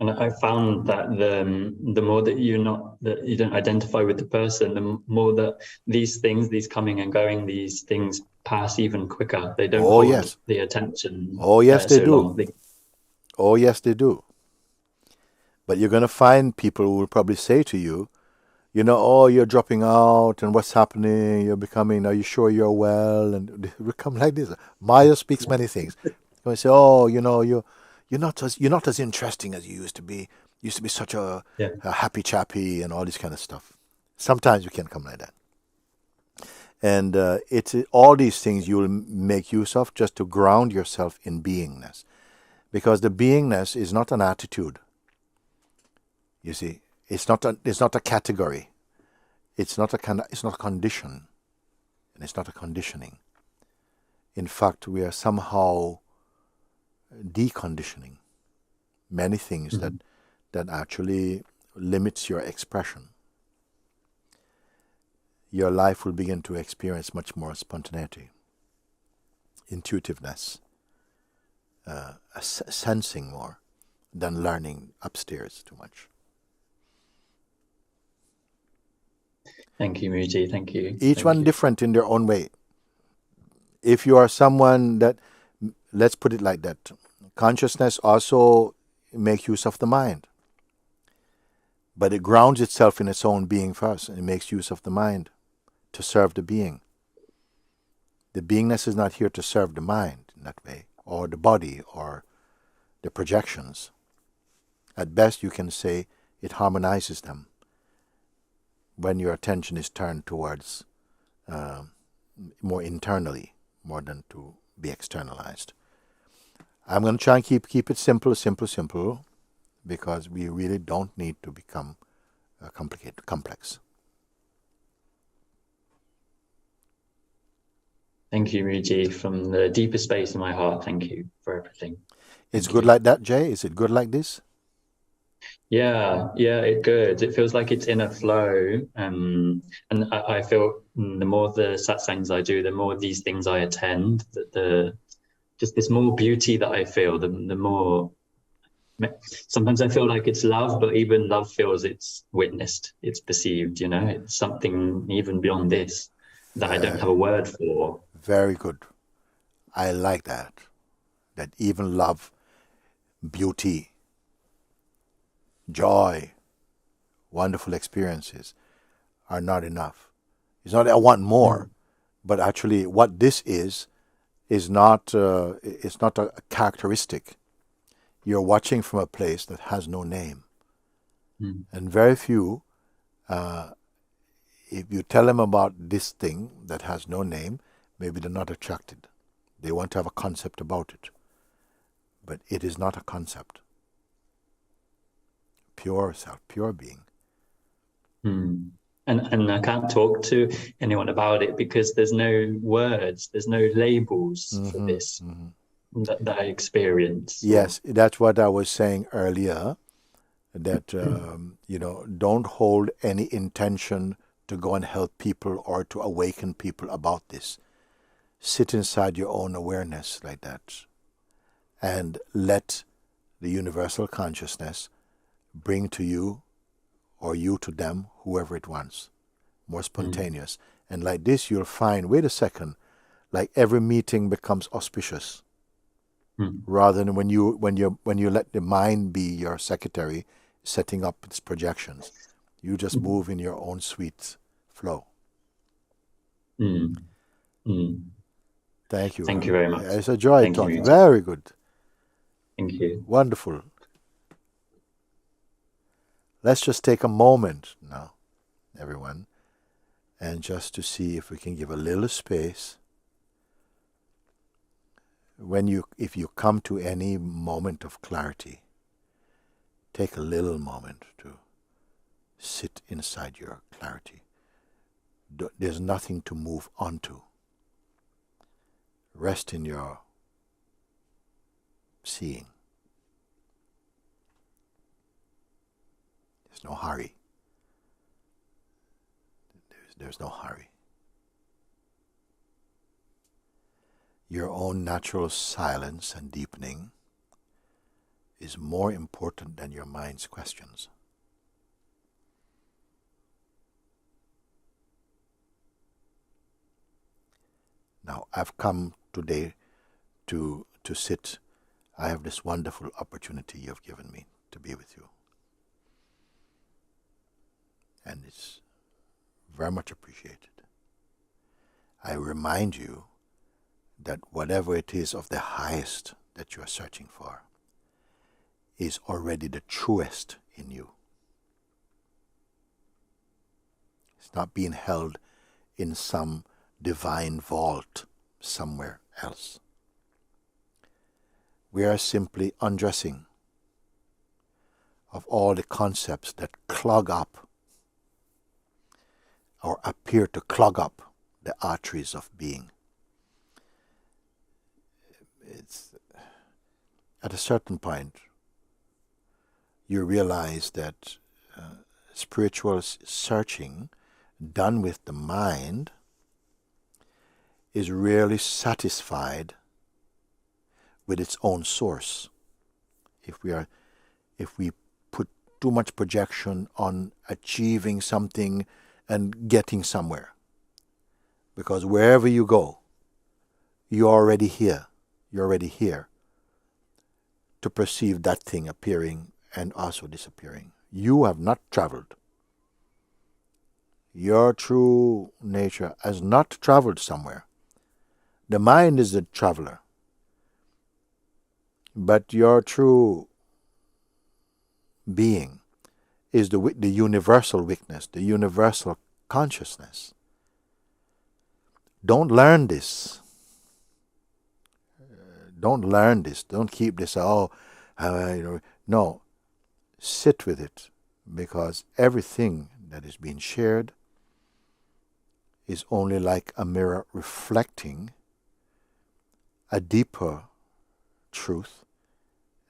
And I found that the more that you don't identify with the person, the more that these coming and going, these things pass even quicker. They don't hold the attention. Oh yes, they do. Long. Oh yes, they do. But you're going to find people who will probably say to you, oh, you're dropping out, and what's happening? You're becoming. Are you sure you're well? And they will come like this. Maya speaks many things. They say, oh, you're not as interesting as you used to be. You used to be such a happy chappy and all this kind of stuff. Sometimes you can come like that. And it's all these things you will make use of just to ground yourself in beingness. Because the beingness is not an attitude. You see, it's not a category. It's not a condition. And it's not a conditioning. In fact, we are somehow deconditioning many things that actually limits your expression. Your life will begin to experience much more spontaneity, intuitiveness, sensing more than learning upstairs too much. Thank you, Mooji. Thank you. Each one different in their own way. If you are someone that, let's put it like that, consciousness also makes use of the mind. But it grounds itself in its own being first, and it makes use of the mind to serve the being. The beingness is not here to serve the mind in that way, or the body, or the projections. At best, you can say it harmonizes them when your attention is turned towards more internally, more than to be externalized. I'm going to try and keep it simple, because we really don't need to become complex. Thank you, Mooji, from the deepest space in my heart. Thank you for everything. It's good like that, Jay? Is it good like this? Yeah, it's good. It feels like it's in a flow. And I feel the more the satsangs I do, the more these things I attend, just this more beauty that I feel, the more. Sometimes I feel like it's love, but even love feels it's witnessed, it's perceived, it's something even beyond this that I don't have a word for. Very good. I like that. That even love, beauty, joy, wonderful experiences are not enough. It's not that I want more, but actually what this is is not it's not a characteristic. You're watching from a place that has no name. And very few, if you tell them about this thing that has no name, maybe they're not attracted. They want to have a concept about it. But it is not a concept. Pure self, pure being. And I can't talk to anyone about it because there's no words, there's no labels for this that I experience. Yes, that's what I was saying earlier, that, don't hold any intention to go and help people or to awaken people about this. Sit inside your own awareness like that and let the universal consciousness bring to you or you to them, whoever it wants, more spontaneous. And like this, you'll find, wait a second, like every meeting becomes auspicious. Rather than when you let the mind be your secretary, setting up its projections, you just move in your own sweet flow. Thank you. Thank you very much. It's a joy Thank talking. you. Very good. Thank you. Wonderful. Let's just take a moment now, everyone, and just to see if we can give a little space. If you come to any moment of clarity, take a little moment to sit inside your clarity. There's nothing to move onto. Rest in your seeing. There's no hurry. There's no hurry. Your own natural silence and deepening is more important than your mind's questions. Now, I've come today to sit. I have this wonderful opportunity you've given me to be with you. And it's very much appreciated. I remind you that whatever it is of the highest that you are searching for is already the truest in you. It's not being held in some divine vault somewhere else. We are simply undressing of all the concepts that clog up or appear to clog up the arteries of being. It's at a certain point you realize that spiritual searching done with the mind is rarely satisfied with its own source. If we put too much projection on achieving something and getting somewhere, because wherever you go, you're already here. You're already here to perceive that thing appearing and also disappearing. You have not traveled. Your true nature has not traveled somewhere. The mind is the traveler. But your true being is the universal witness, the universal consciousness. Don't learn this. Don't learn this. Don't keep this, no. Sit with it, because everything that is being shared is only like a mirror reflecting a deeper truth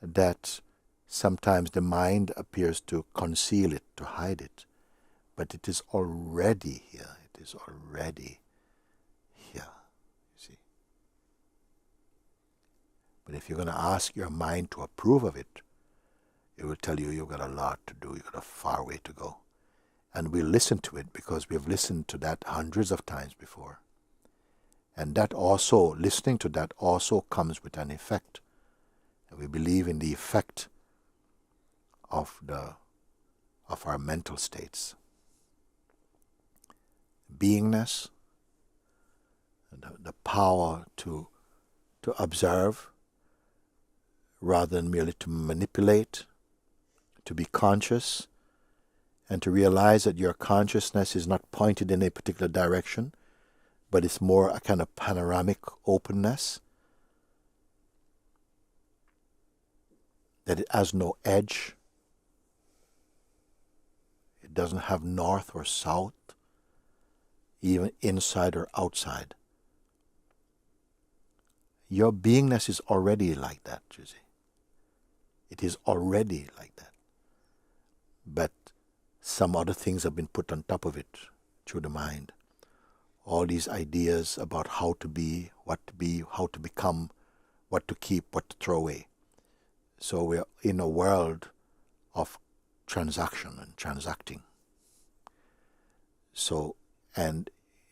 that sometimes the mind appears to conceal it, to hide it. But it is already here. It is already here. You see? But if you're going to ask your mind to approve of it, it will tell you you've got a lot to do, you've got a far way to go. And we listen to it because we've listened to that hundreds of times before. And that also, listening to that also comes with an effect. And we believe in the effect of our mental states. Beingness, the power to to observe rather than merely to manipulate, to be conscious, and to realize that your consciousness is not pointed in a particular direction, but it's more a kind of panoramic openness, that it has no edge, it doesn't have north or south, even inside or outside. Your beingness is already like that, you see. It is already like that. But some other things have been put on top of it through the mind. All these ideas about how to be, how to become, what to keep, what to throw away. So we're in a world of transaction and transacting. So, and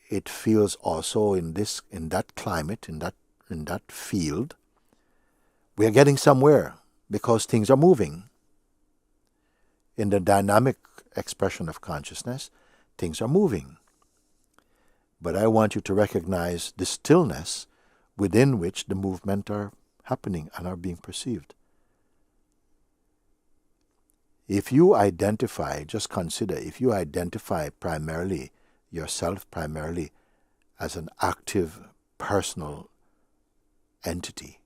it feels also in that climate, in that field, we are getting somewhere because things are moving. In the dynamic expression of consciousness, things are moving. But I want you to recognize the stillness within which the movement are happening and are being perceived. If you identify, just consider, if you identify primarily yourself primarily as an active personal entity,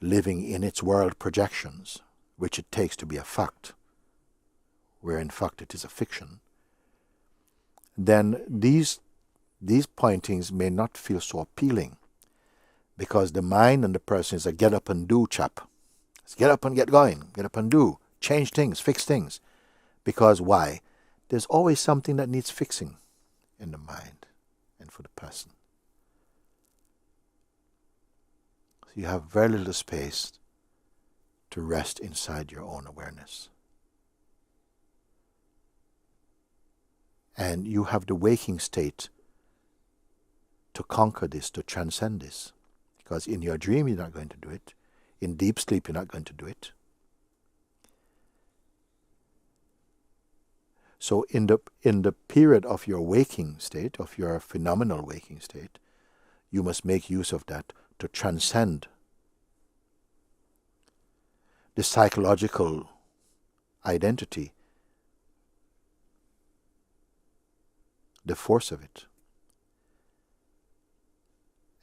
living in its world projections, which it takes to be a fact, where in fact it is a fiction, then these pointings may not feel so appealing, because the mind and the person is a get up and do chap. Let's get up and get going, get up and do, change things, fix things. Because why? There's always something that needs fixing in the mind and for the person. So you have very little space to rest inside your own awareness. And you have the waking state to conquer this, to transcend this. Because in your dream you're not going to do it. In deep sleep you're not going to do it. So in the period of your waking state, of your phenomenal waking state, you must make use of that to transcend the psychological identity, the force of it.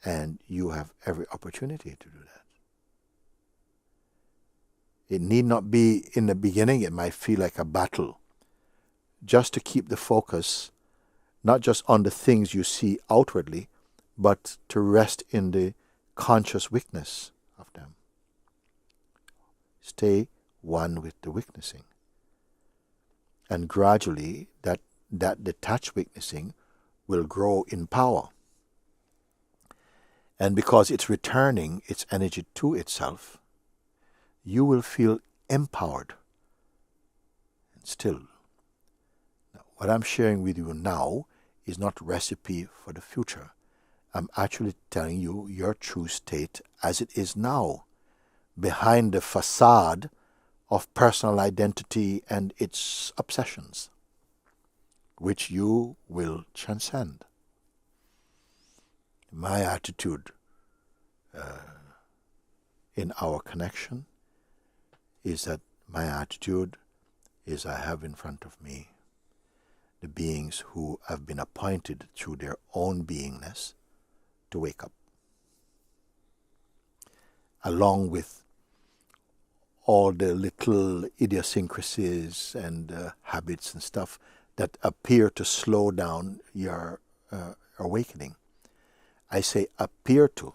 And you have every opportunity to do that. It need not be, in the beginning, it might feel like a battle, just to keep the focus, not just on the things you see outwardly, but to rest in the conscious witness of them. Stay one with the witnessing. And gradually, that detached witnessing will grow in power. And because it's returning its energy to itself, you will feel empowered and still. Now, what I'm sharing with you now is not recipe for the future. I'm actually telling you your true state as it is now, behind the facade of personal identity and its obsessions, which you will transcend. My attitude in our connection is that my attitude is I have in front of me the beings who have been appointed through their own beingness to wake up, along with all the little idiosyncrasies and habits and stuff that appear to slow down your awakening. I say appear to,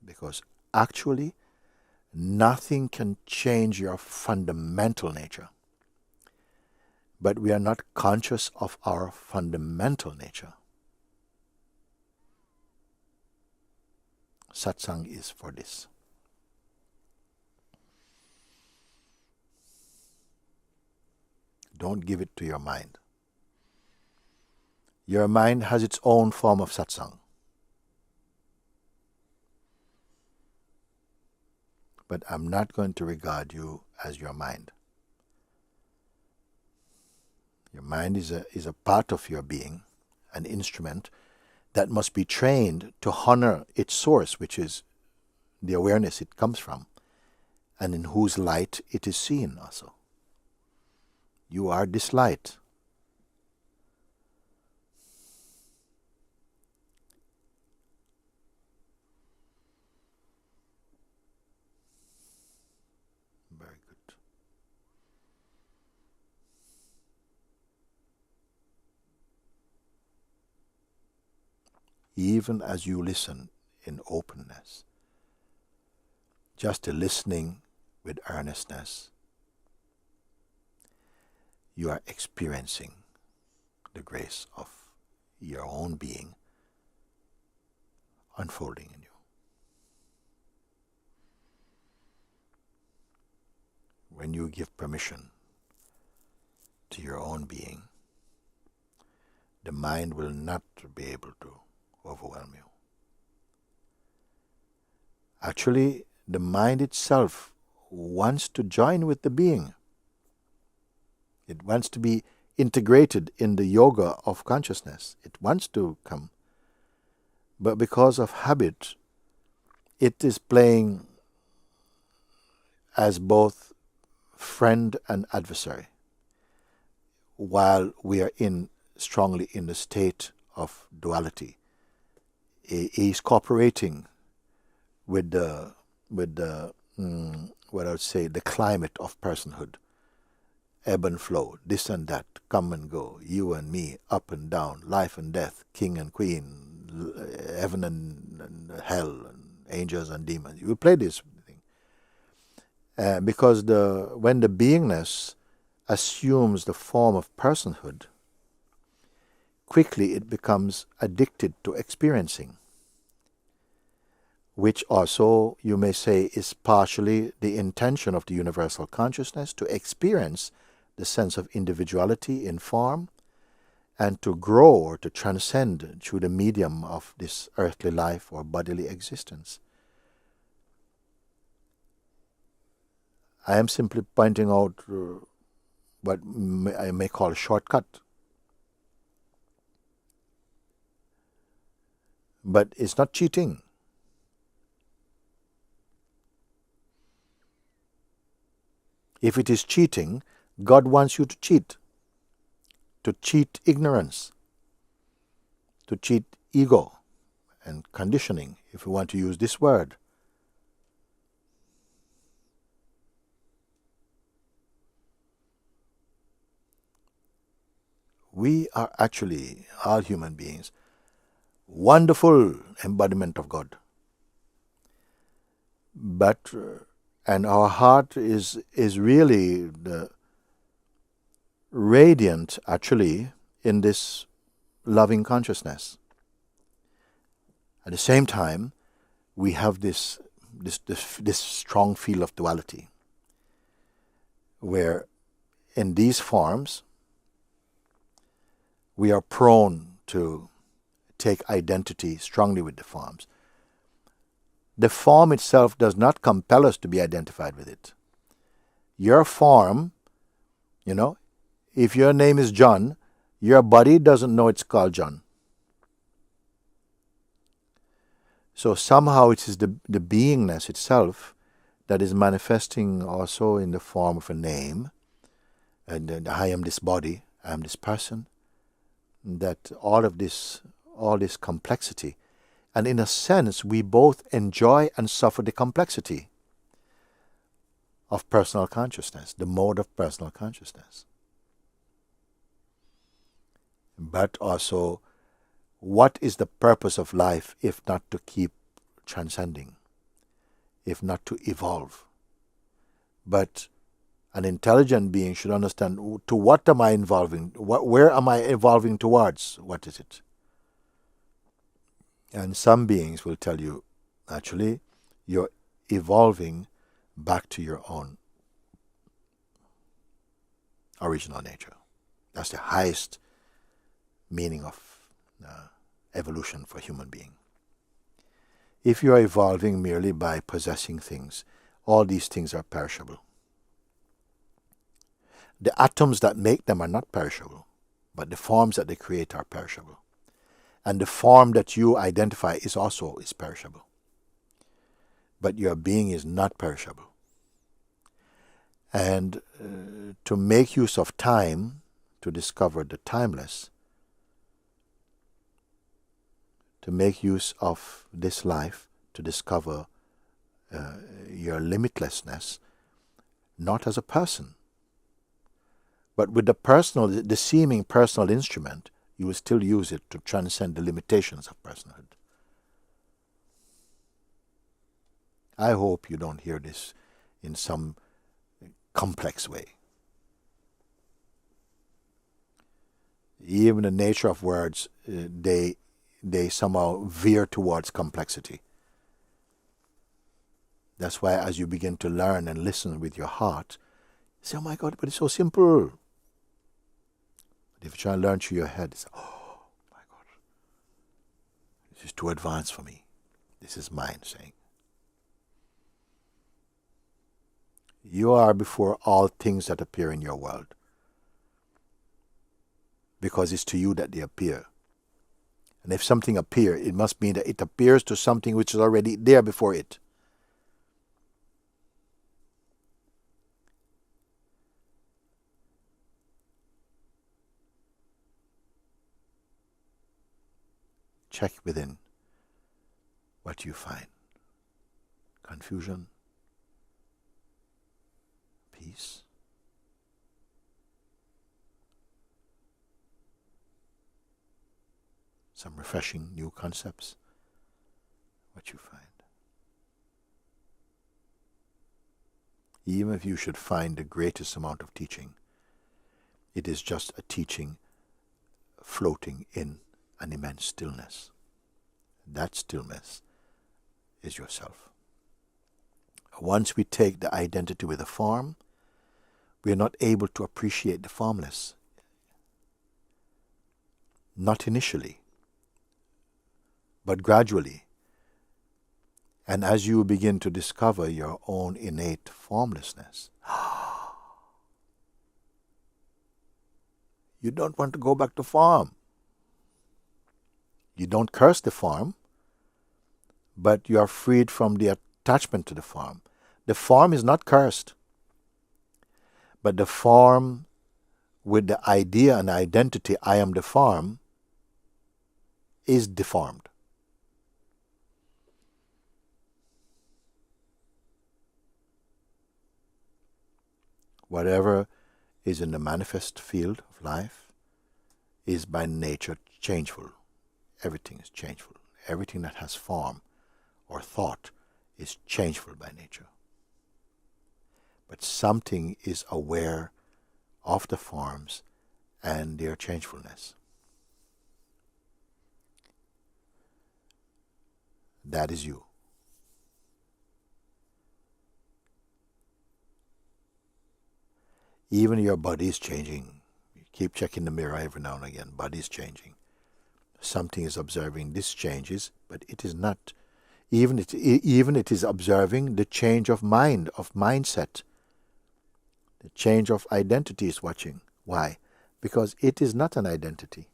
because actually nothing can change your fundamental nature. But we are not conscious of our fundamental nature. Satsang is for this. Don't give it to your mind. Your mind has its own form of satsang. But I'm not going to regard you as your mind. Your mind is a part of your being, an instrument that must be trained to honor its source, which is the awareness it comes from, and in whose light it is seen also. You are this light. Very good. Even as you listen in openness, just a listening with earnestness, you are experiencing the grace of your own being unfolding in you. When you give permission to your own being, the mind will not be able to overwhelm you. Actually, the mind itself wants to join with the being. It wants to be integrated in the yoga of consciousness. It wants to come. But because of habit, it is playing as both friend and adversary, while we are strongly in the state of duality. He is cooperating with the what I would say, the climate of personhood. Ebb and flow, this and that, come and go, you and me, up and down, life and death, king and queen, heaven and hell, and angels and demons. You play this thing. Because when the beingness assumes the form of personhood, quickly it becomes addicted to experiencing, which also, you may say, is partially the intention of the universal consciousness, to experience the sense of individuality in form, and to grow or to transcend through the medium of this earthly life or bodily existence. I am simply pointing out what I may call a shortcut. But it's not cheating. If it is cheating, God wants you to cheat ignorance, to cheat ego and conditioning, if you want to use this word. We are actually, all human beings, wonderful embodiment of God. But and our heart is really the radiant, actually, in this loving consciousness. At the same time, we have this strong feel of duality, where in these forms we are prone to take identity strongly with the forms. The form itself does not compel us to be identified with it. Your form, if your name is John, your body doesn't know it's called John. So somehow it is the beingness itself that is manifesting also in the form of a name. And I am this body, I am this person. That all this complexity. And in a sense, we both enjoy and suffer the complexity of personal consciousness, the mode of personal consciousness. But also, what is the purpose of life if not to keep transcending, if not to evolve? But an intelligent being should understand, to what am I evolving? Where am I evolving towards? What is it? And some beings will tell you, actually, you're evolving back to your own original nature. That's the highest meaning of evolution for human being. If you are evolving merely by possessing things, all these things are perishable. The atoms that make them are not perishable, but the forms that they create are perishable. And the form that you identify is perishable. But your being is not perishable. And to make use of time, to discover the timeless, to make use of this life, to discover your limitlessness, not as a person, but with the seeming personal instrument, you will still use it to transcend the limitations of personhood. I hope you don't hear this in some complex way. Even the nature of words, they somehow veer towards complexity. That's why as you begin to learn and listen with your heart, you say, oh my God, but it's so simple. But if you try to learn through your head, it's, oh my God, this is too advanced for me. This is mind saying. You are before all things that appear in your world. Because it's to you that they appear. And if something appears, it must mean that it appears to something which is already there before it. Check within what you find. Confusion, peace, some refreshing new concepts, what you find. Even if you should find the greatest amount of teaching, it is just a teaching floating in an immense stillness. That stillness is yourself. Once we take the identity with a form, we are not able to appreciate the formless. Not initially, but gradually. And as you begin to discover your own innate formlessness, you don't want to go back to form. You don't curse the form, but you are freed from the attachment to the form. The form is not cursed, but the form with the idea and identity, I am the form, is deformed. Whatever is in the manifest field of life is by nature changeful. Everything is changeful. Everything that has form or thought is changeful by nature. But something is aware of the forms and their changefulness. That is you. Even your body is changing. You keep checking the mirror every now and again. Body is changing. Something is observing this changes, but it is not. Even it is observing the change of mind, of mindset. The change of identity is watching. Why? Because it is not an identity.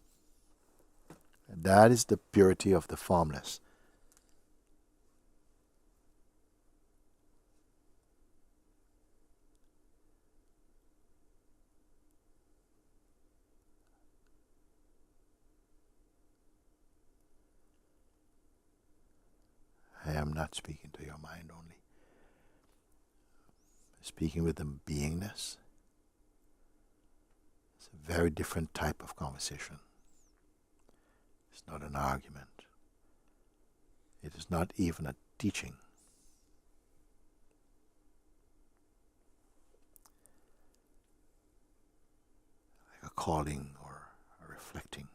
That is the purity of the formless. I am not speaking to your mind only. Speaking with the beingness. It's a very different type of conversation. It's not an argument. It is not even a teaching. Like a calling or a reflecting,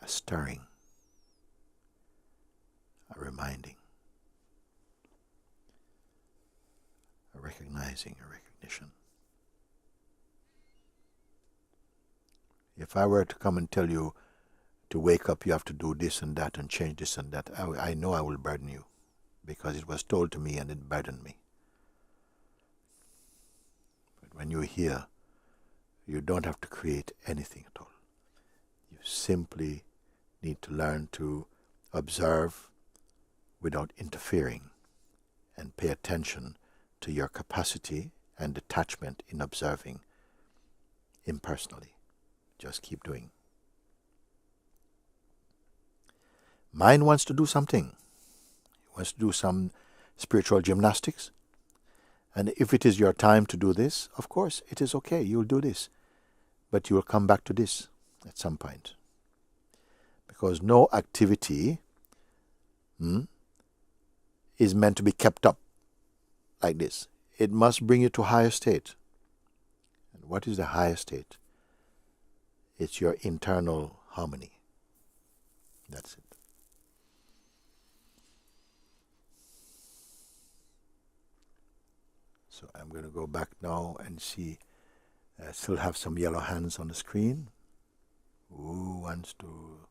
a stirring, a reminding, a recognizing, a recognition. If I were to come and tell you to wake up, you have to do this and that and change this and that, I know I will burden you because it was told to me and it burdened me. But when you hear, you don't have to create anything at all. You simply need to learn to observe without interfering and pay attention to your capacity and detachment in observing impersonally. Just keep doing. Mind wants to do something. It wants to do some spiritual gymnastics. And if it is your time to do this, of course, it is okay. You'll do this. But you will come back to this at some point. Because no activity is meant to be kept up like this. It must bring you to a higher state. And what is the higher state? It's your internal harmony. That's it. So I'm going to go back now and see. I still have some yellow hands on the screen. Who wants to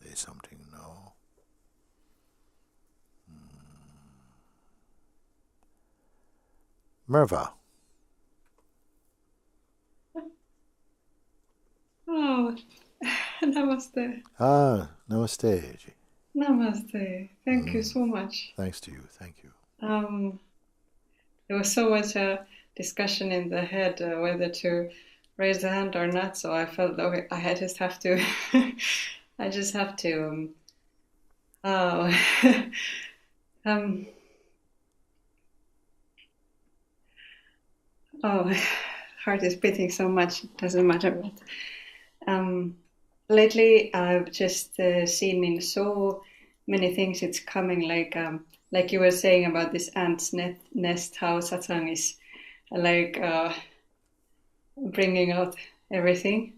say something now? Merva. Oh, namaste. Ah, namaste. Namaste. Thank you so much. Thanks to you. Thank you. There was so much discussion in the head whether to raise the hand or not. So I felt okay, I just have to. I just have to. Oh, heart is beating so much. It doesn't matter. But lately, I've just seen in so many things it's coming. Like you were saying about this ant's nest, how satsang is like bringing out everything.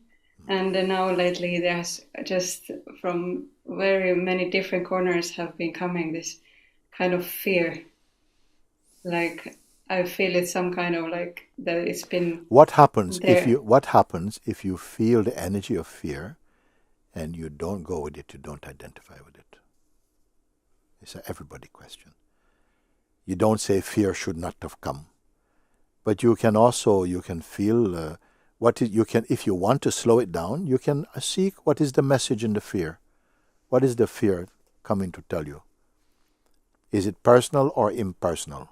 And now lately, there's just from very many different corners have been coming this kind of fear. Like I feel it's some kind of like that it's been. What happens there. if you feel the energy of fear and you don't go with it, you don't identify with it? It's an everybody question. You don't say fear should not have come, but you can feel if you want to slow it down, you can seek what is the message in the fear. What is the fear coming to tell you? Is it personal or impersonal?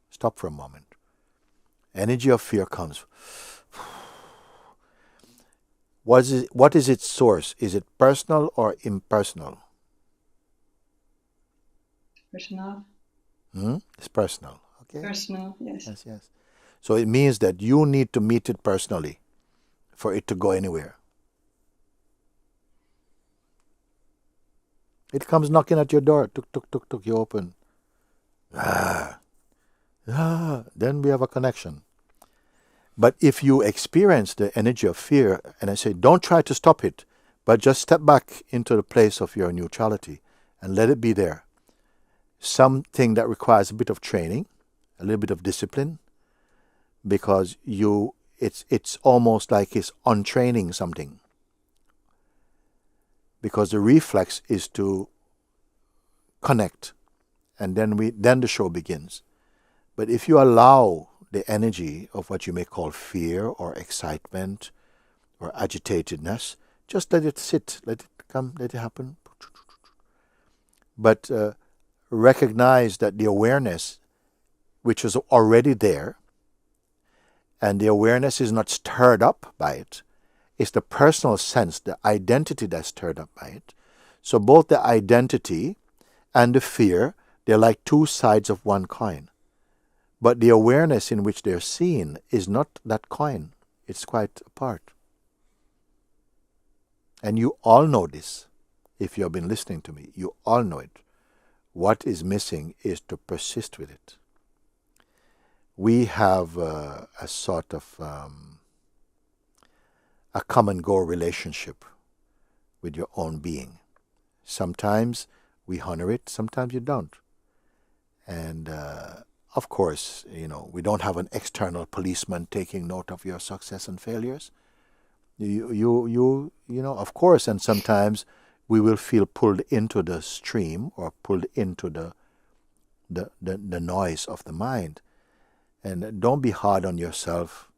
Stop for a moment. Energy of fear comes. What is its source? Is it personal or impersonal? Personal. It's personal. Okay. Personal, yes. Yes. So it means that you need to meet it personally for it to go anywhere. It comes knocking at your door. Tuk, tuk, tuk, tuk, you open. Then we have a connection. But if you experience the energy of fear, and I say, don't try to stop it, but just step back into the place of your neutrality and let it be there. Something that requires a bit of training, a little bit of discipline, because it's almost like it's untraining something. Because the reflex is to connect, and then the show begins. But if you allow the energy of what you may call fear or excitement or agitatedness, just let it sit, let it come, let it happen. But recognize that the awareness, which is already there, and the awareness is not stirred up by it, it's the personal sense, the identity that's stirred up by it. So both the identity and the fear, they're like two sides of one coin. But the awareness in which they're seen is not that coin. It's quite apart. And you all know this. If you have been listening to me, you all know it. What is missing is to persist with it. We have a sort of a come-and-go relationship with your own being. Sometimes we honor it, sometimes you don't. And of course, we don't have an external policeman taking note of your success and failures. Of course, and sometimes we will feel pulled into the stream or pulled into the noise of the mind. And don't be hard on yourself.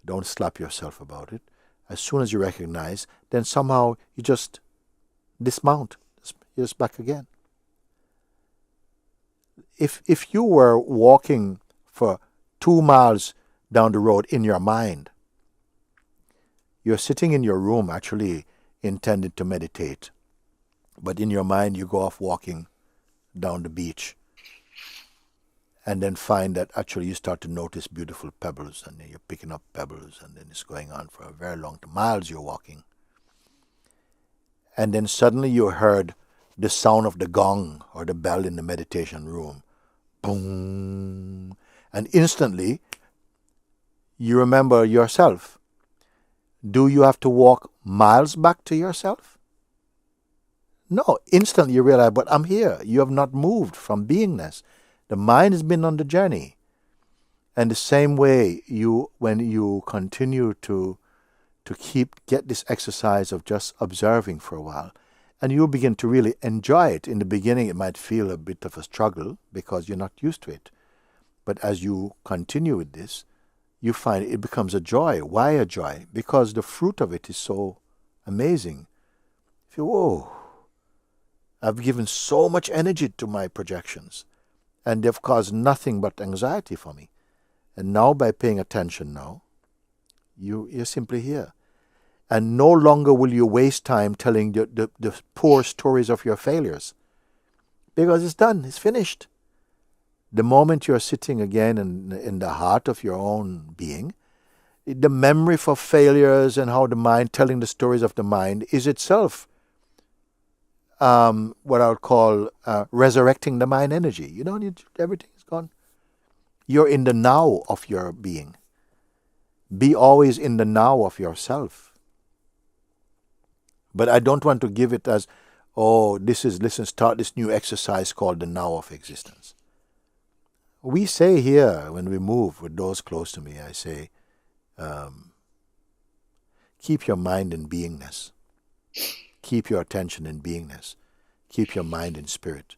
Don't slap yourself about it. As soon as you recognize, then somehow you just dismount. You're just back again. If you were walking for 2 miles down the road in your mind, you're sitting in your room actually intended to meditate, but in your mind you go off walking down the beach and then find that actually you start to notice beautiful pebbles, and then you're picking up pebbles, and then it's going on for a very long time. Miles you're walking. And then suddenly you heard the sound of the gong or the bell in the meditation room. Boom. And instantly you remember yourself. Do you have to walk miles back to yourself? No. Instantly you realize, but I'm here. You have not moved from beingness. The mind has been on the journey. And the same way, when you continue to get this exercise of just observing for a while, and you'll begin to really enjoy it. In the beginning, it might feel a bit of a struggle because you're not used to it. But as you continue with this, you find it becomes a joy. Why a joy? Because the fruit of it is so amazing. You feel, whoa, I've given so much energy to my projections, and they've caused nothing but anxiety for me. And now by paying attention now, you're simply here. And no longer will you waste time telling the poor stories of your failures. Because it's done, it's finished. The moment you're sitting again in the heart of your own being, the memory for failures and how the mind, telling the stories of the mind, is itself what I would call resurrecting the mind energy. You don't need, everything is gone. You're in the now of your being. Be always in the now of yourself. But I don't want to give it as, start this new exercise called the now of existence. We say here, when we move with those close to me, I say, keep your mind in beingness. Keep your attention in beingness. Keep your mind in spirit.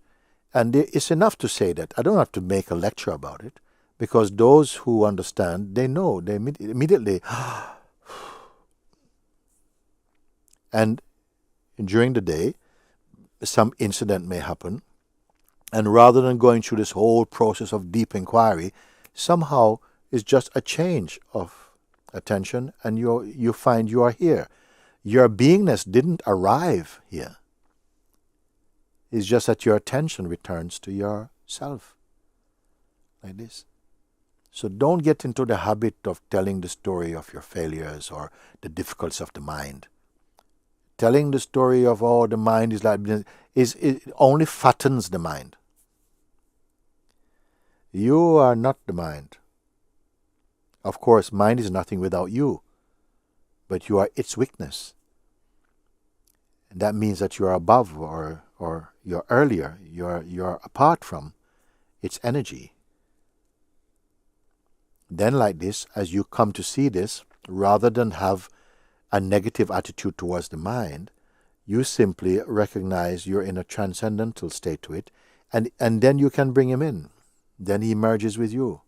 And it's enough to say that. I don't have to make a lecture about it, because those who understand, they know. They immediately... And during the day, some incident may happen, and rather than going through this whole process of deep inquiry, somehow it's just a change of attention, and you find you are here. Your beingness didn't arrive here. It's just that your attention returns to yourself, like this. So don't get into the habit of telling the story of your failures or the difficulties of the mind. Telling the story of, the mind is like, it only fattens the mind. You are not the mind. Of course, mind is nothing without you, but you are its weakness. And that means that you are above or you're earlier, you're apart from its energy. Then like this, as you come to see this, rather than have a negative attitude towards the mind, you simply recognize you're in a transcendental state to it, and then you can bring him in. Then he merges with you.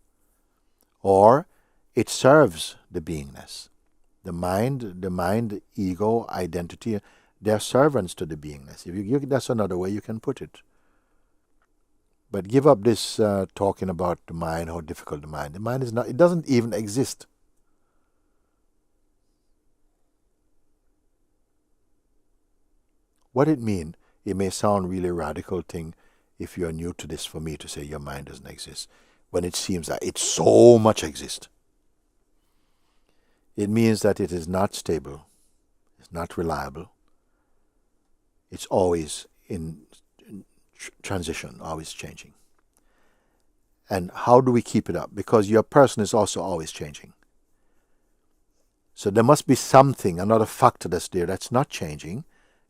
Or it serves the beingness. The mind, ego, identity, they're servants to the beingness. That's another way you can put it. But give up this talking about the mind, how difficult the mind. The mind is not, it doesn't even exist. What it means, it may sound really radical thing if you're new to this for me to say your mind doesn't exist, when it seems that it so much exists. It means that it is not stable, it's not reliable, it's always in transition, always changing. And how do we keep it up? Because your person is also always changing. So there must be something, another factor that's there that's not changing,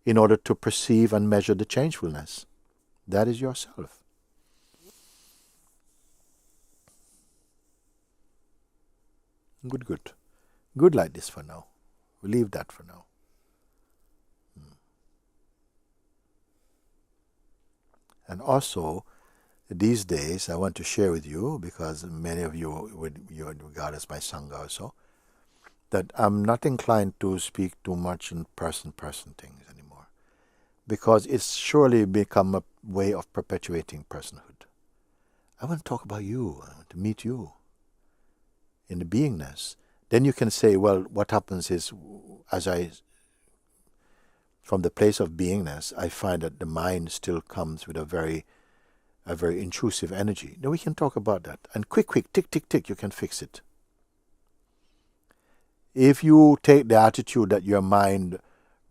in order to perceive and measure the changefulness. That is yourself. Good. Good like this for now. We'll leave that for now. And also, these days, I want to share with you, because many of you would regard as my Sangha also, that I'm not inclined to speak too much in person things anymore, because it's surely become a way of perpetuating personhood. I want to talk about you. I want to meet you in the beingness. Then you can say, well, what happens is, from the place of beingness, I find that the mind still comes with a very intrusive energy. Then we can talk about that. And quick, tick, tick, tick, you can fix it. If you take the attitude that your mind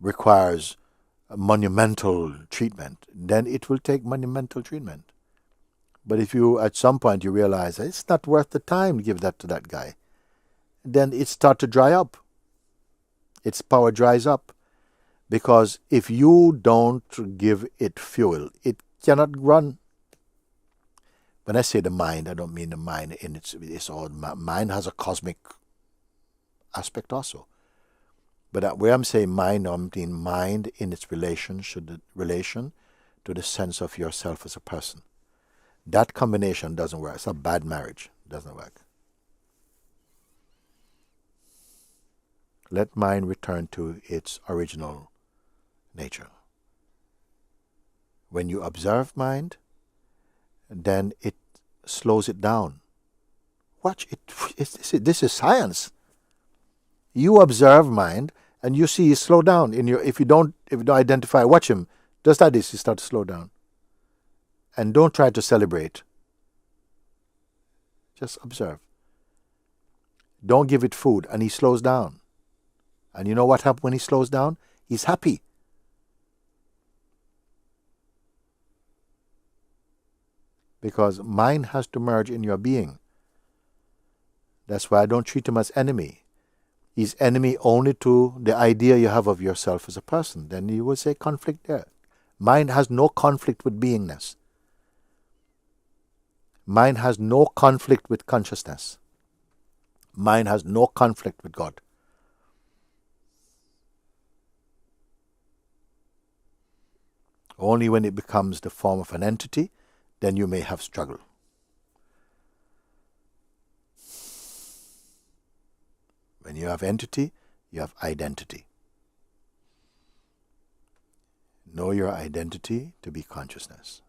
requires a monumental treatment, then it will take monumental treatment. But if you, at some point, you realize it's not worth the time to give that to that guy, then it starts to dry up. Its power dries up. Because if you don't give it fuel, it cannot run. When I say the mind, I don't mean the mind in its own. Mind has a cosmic aspect also. But where I'm saying mind, I mean mind in its relation to the sense of yourself as a person. That combination doesn't work. It's a bad marriage. It doesn't work. Let mind return to its original nature. When you observe mind, then it slows it down. Watch it. This is science. You observe mind, and you see it slow down. If you don't identify, watch him. Just like this, he starts to slow down. And don't try to celebrate. Just observe. Don't give it food, and he slows down. And you know what happens when he slows down? He's happy. Because mind has to merge in your being. That's why I don't treat him as enemy. He's enemy only to the idea you have of yourself as a person. Then you will say conflict there. Mind has no conflict with beingness. Mind has no conflict with consciousness. Mind has no conflict with God. Only when it becomes the form of an entity, then you may have struggle. When you have entity, you have identity. Know your identity to be consciousness.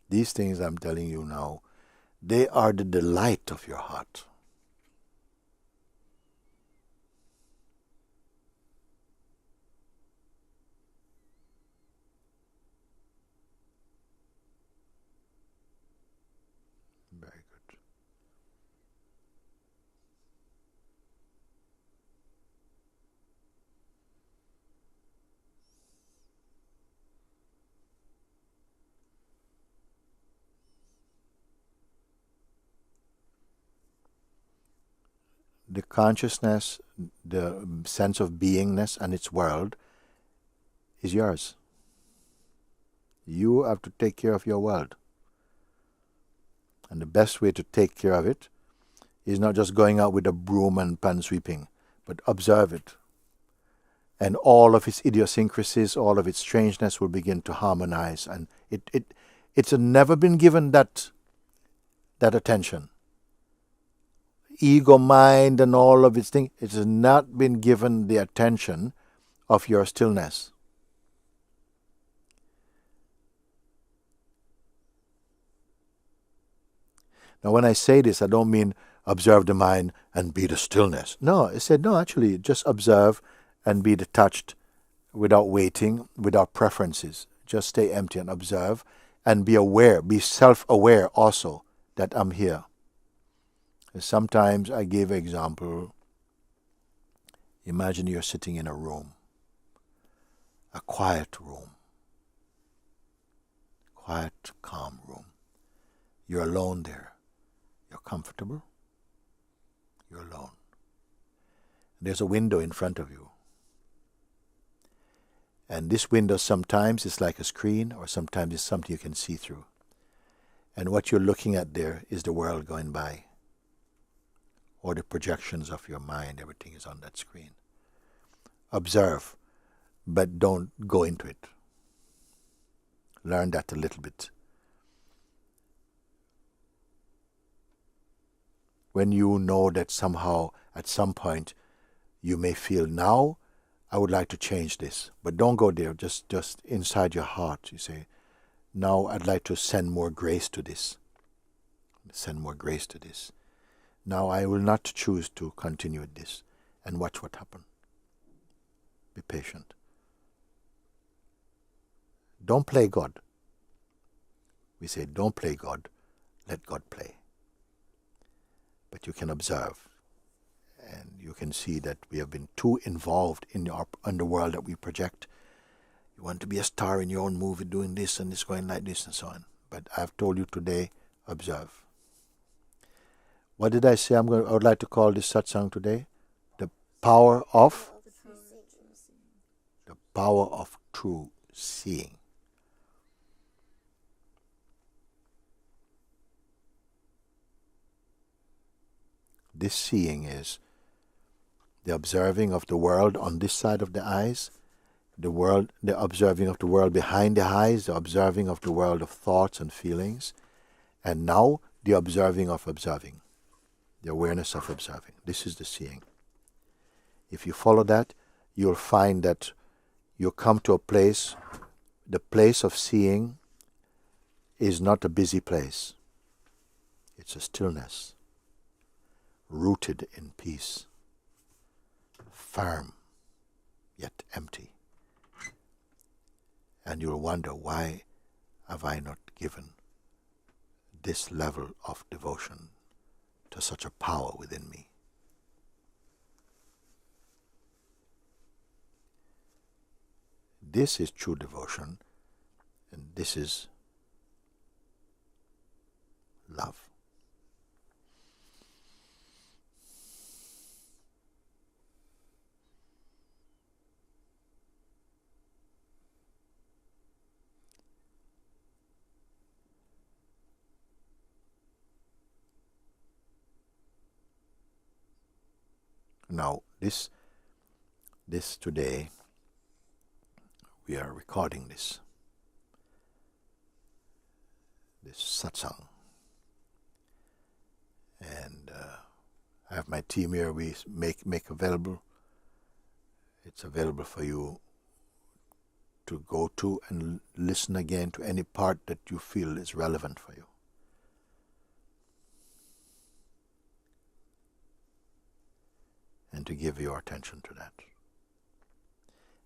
These things I'm telling you now, they are the delight of your heart. Very good. The consciousness, the sense of beingness and its world is yours. You have to take care of your world. And the best way to take care of it is not just going out with a broom and pan sweeping, but observe it. And all of its idiosyncrasies, all of its strangeness will begin to harmonize. And it's never been given that attention. Ego, mind, and all of its things, it has not been given the attention of your stillness. Now, when I say this, I don't mean observe the mind and be the stillness. No, I said, no, actually, just observe and be detached without waiting, without preferences. Just stay empty and observe and be aware, be self-aware also that I'm here. Sometimes I give an example. Imagine you're sitting in a room, a quiet room, quiet, calm room. You're alone there. You're comfortable. You're alone. There's a window in front of you. And this window sometimes is like a screen, or sometimes it's something you can see through. And what you're looking at there is the world going by, or the projections of your mind. Everything is on that screen. Observe, but don't go into it. Learn that a little bit. when you know that somehow at some point you may feel, now I would like to change this, but don't go there, just inside your heart you say, now I'd like to send more grace to this. Send more grace to this. Now I will not choose to continue with this, and watch what happens. Be patient. Don't play God. We say don't play God, let God play. But you can observe, and you can see that we have been too involved in the world that we project. You want to be a star in your own movie, doing this and it's going like this and so on. But I've told you today, observe. What did I say? I would like to call this satsang today the power of true seeing. This seeing is the observing of the world on this side of the eyes, the observing of the world behind the eyes, the observing of the world of thoughts and feelings, and now the observing of observing, the awareness of observing. This is the seeing. If you follow that, you'll find that you come to a place, the place of seeing is not a busy place. It's a stillness, rooted in peace, firm yet empty. And you'll wonder, why have I not given this level of devotion to such a power within me? This is true devotion, and this is love. Now, this today, we are recording this satsang, and I have my team here. We make available. It's available for you to go to and listen again to any part that you feel is relevant for you. And to give your attention to that,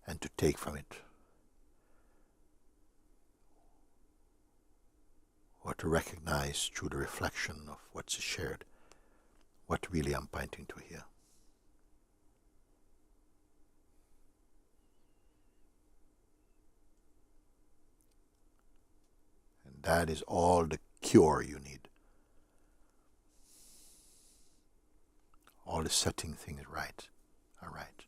and to take from it, or to recognize through the reflection of what's shared, what really I'm pointing to here. And that is all the cure you need. All the setting things right are right.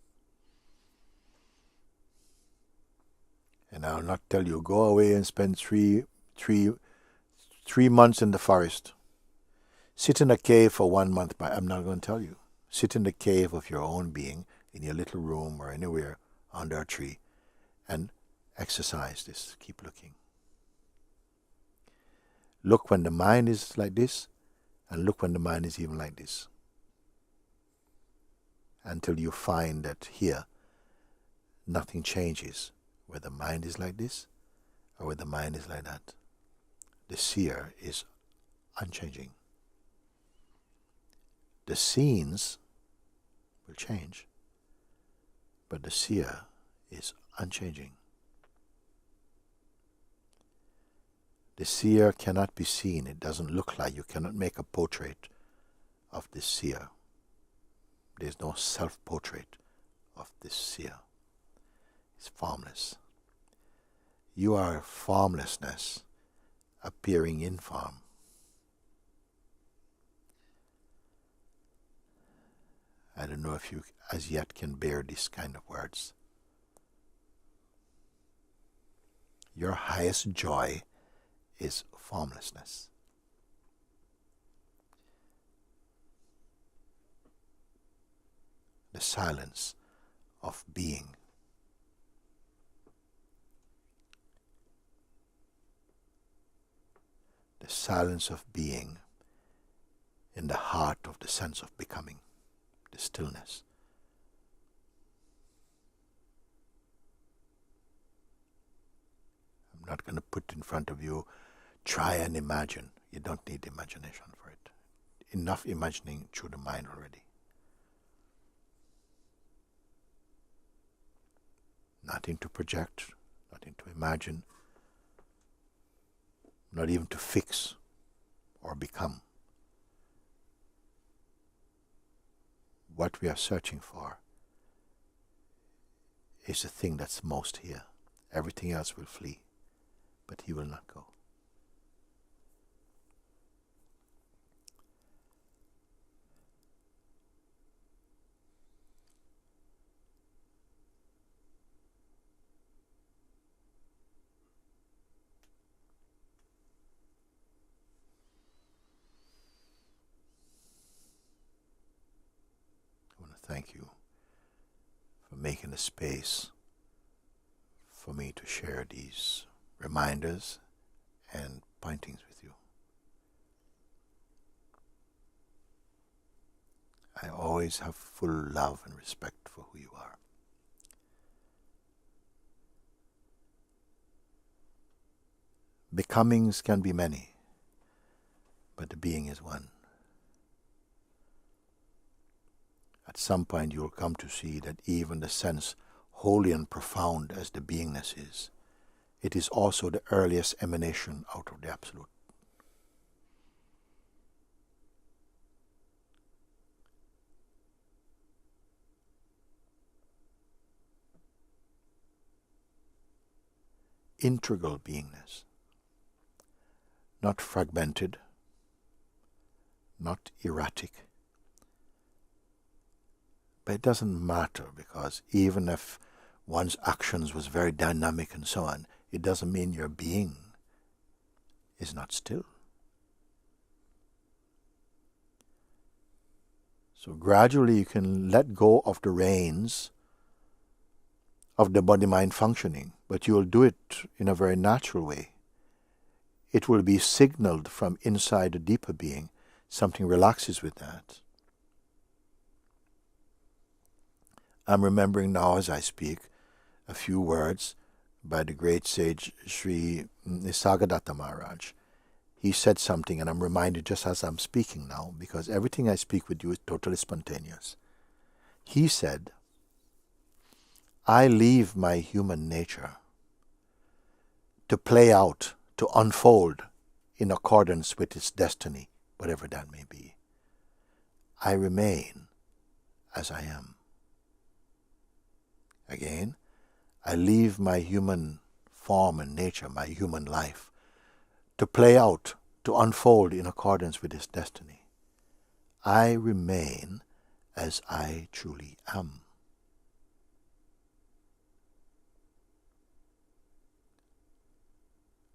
And I'll not tell you, go away and spend three months in the forest. Sit in a cave for 1 month, but I'm not going to tell you. Sit in the cave of your own being, in your little room or anywhere under a tree, and exercise this. Keep looking. Look when the mind is like this, and look when the mind is even like this. Until you find that here, nothing changes, whether the mind is like this or whether the mind is like that. The seer is unchanging. The scenes will change, but the seer is unchanging. The seer cannot be seen. It doesn't look like, you cannot make a portrait of this seer. There's no self-portrait of this seer. It's formless. You are formlessness appearing in form. I don't know if you as yet can bear these kind of words. Your highest joy is formlessness. The silence of being. The silence of being in the heart of the sense of becoming, the stillness. I'm not going to put in front of you, try and imagine. You don't need imagination for it. Enough imagining through the mind already. Nothing to project, nothing to imagine, not even to fix or become. What we are searching for is the thing that's most here. Everything else will flee, but he will not go. Thank you for making a space for me to share these reminders and pointings with you. I always have full love and respect for who you are. Becomings can be many, but the being is one. At some point you will come to see that even the sense, holy and profound as the beingness is, it is also the earliest emanation out of the Absolute. Integral beingness, not fragmented, not erratic. But it doesn't matter, because even if one's actions was very dynamic and so on, it doesn't mean your being is not still. So gradually you can let go of the reins of the body-mind functioning, but you will do it in a very natural way. It will be signaled from inside the deeper being. Something relaxes with that. I'm remembering now as I speak a few words by the great sage Sri Nisargadatta Maharaj. He said something, and I'm reminded just as I'm speaking now, because everything I speak with you is totally spontaneous. He said, I leave my human nature to play out, to unfold in accordance with its destiny, whatever that may be. I remain as I am. Again, I leave my human form and nature, my human life, to play out, to unfold in accordance with its destiny. I remain as I truly am.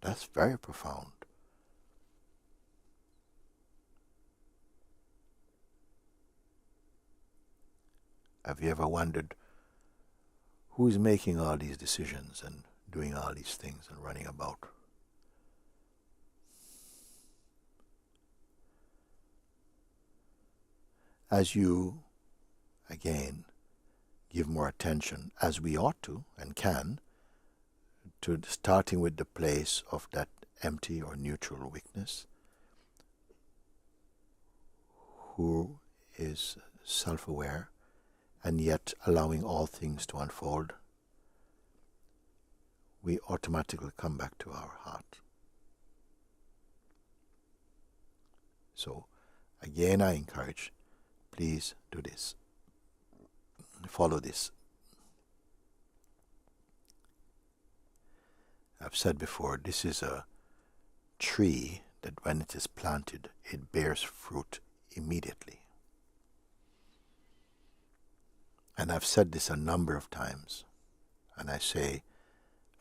That's very profound. Have you ever wondered who is making all these decisions and doing all these things and running about? As you, again, give more attention, as we ought to and can, to starting with the place of that empty or neutral weakness, who is self-aware and yet allowing all things to unfold, we automatically come back to our heart. So, again I encourage, please do this. Follow this. I've said before, this is a tree that when it is planted, it bears fruit immediately. And I've said this a number of times, and I say,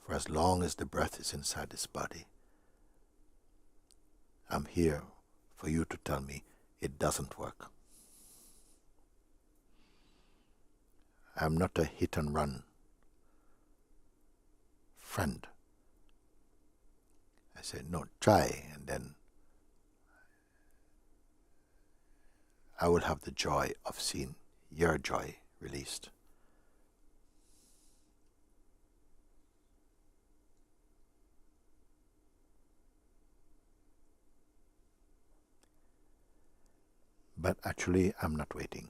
for as long as the breath is inside this body, I'm here for you to tell me it doesn't work. I'm not a hit and run friend. I said, no, try, and then I will have the joy of seeing your joy released. But actually, I'm not waiting.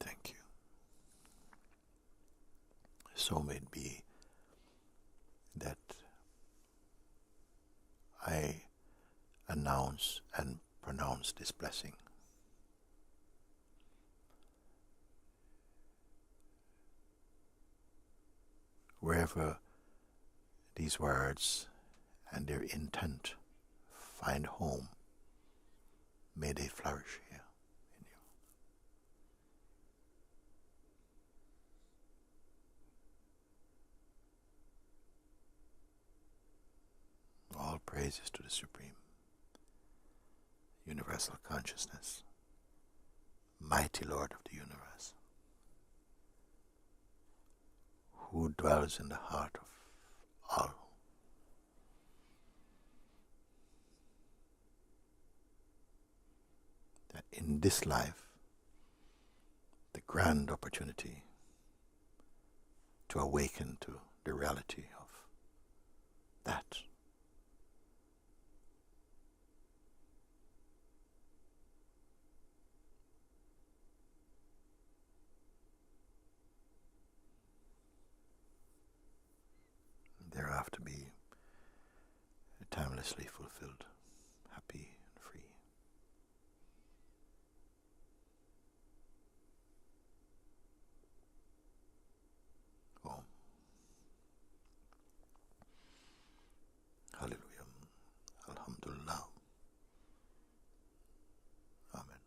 Thank you. So may it be that I announce and pronounce this blessing. Wherever these words and their intent find home, may they flourish here in you. All praises to the Supreme, Universal Consciousness, Mighty Lord of the Universe, who dwells in the heart of all. That in this life, the grand opportunity to awaken to the reality of that. Thereafter be timelessly fulfilled, happy and free. Om. Hallelujah. Alhamdulillah. Amen.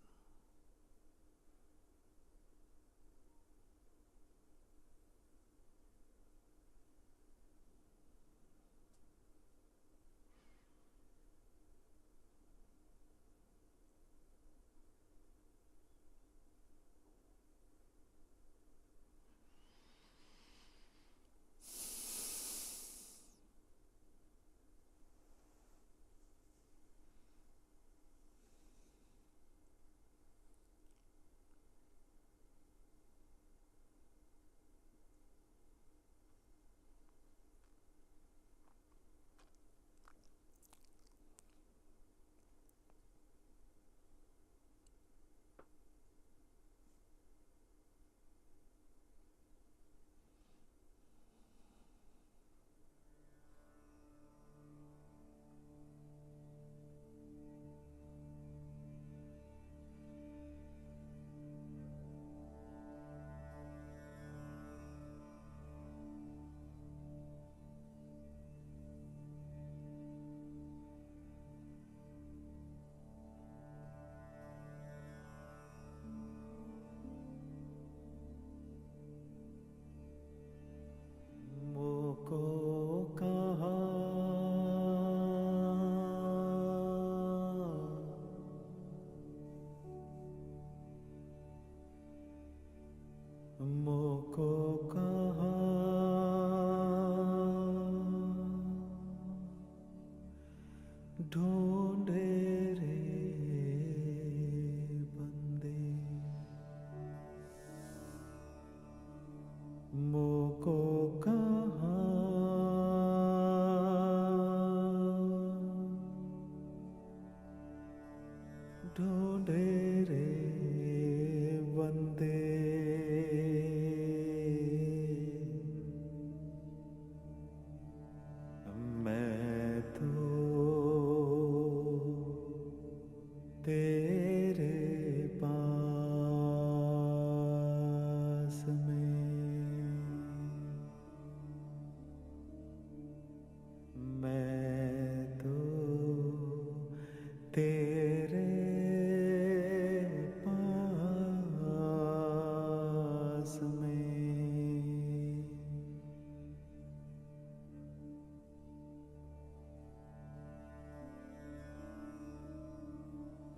मैं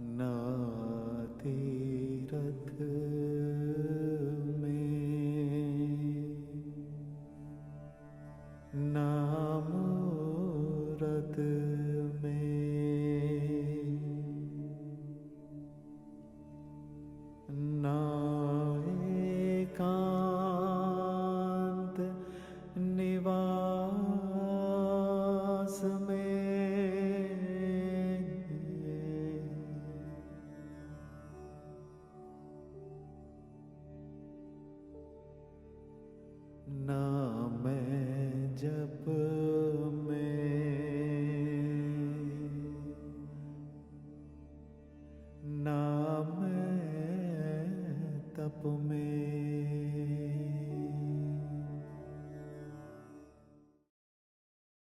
ना तीरथ में, ना मूरत में, ना एकांत निवास में, ना मैं जप में, ना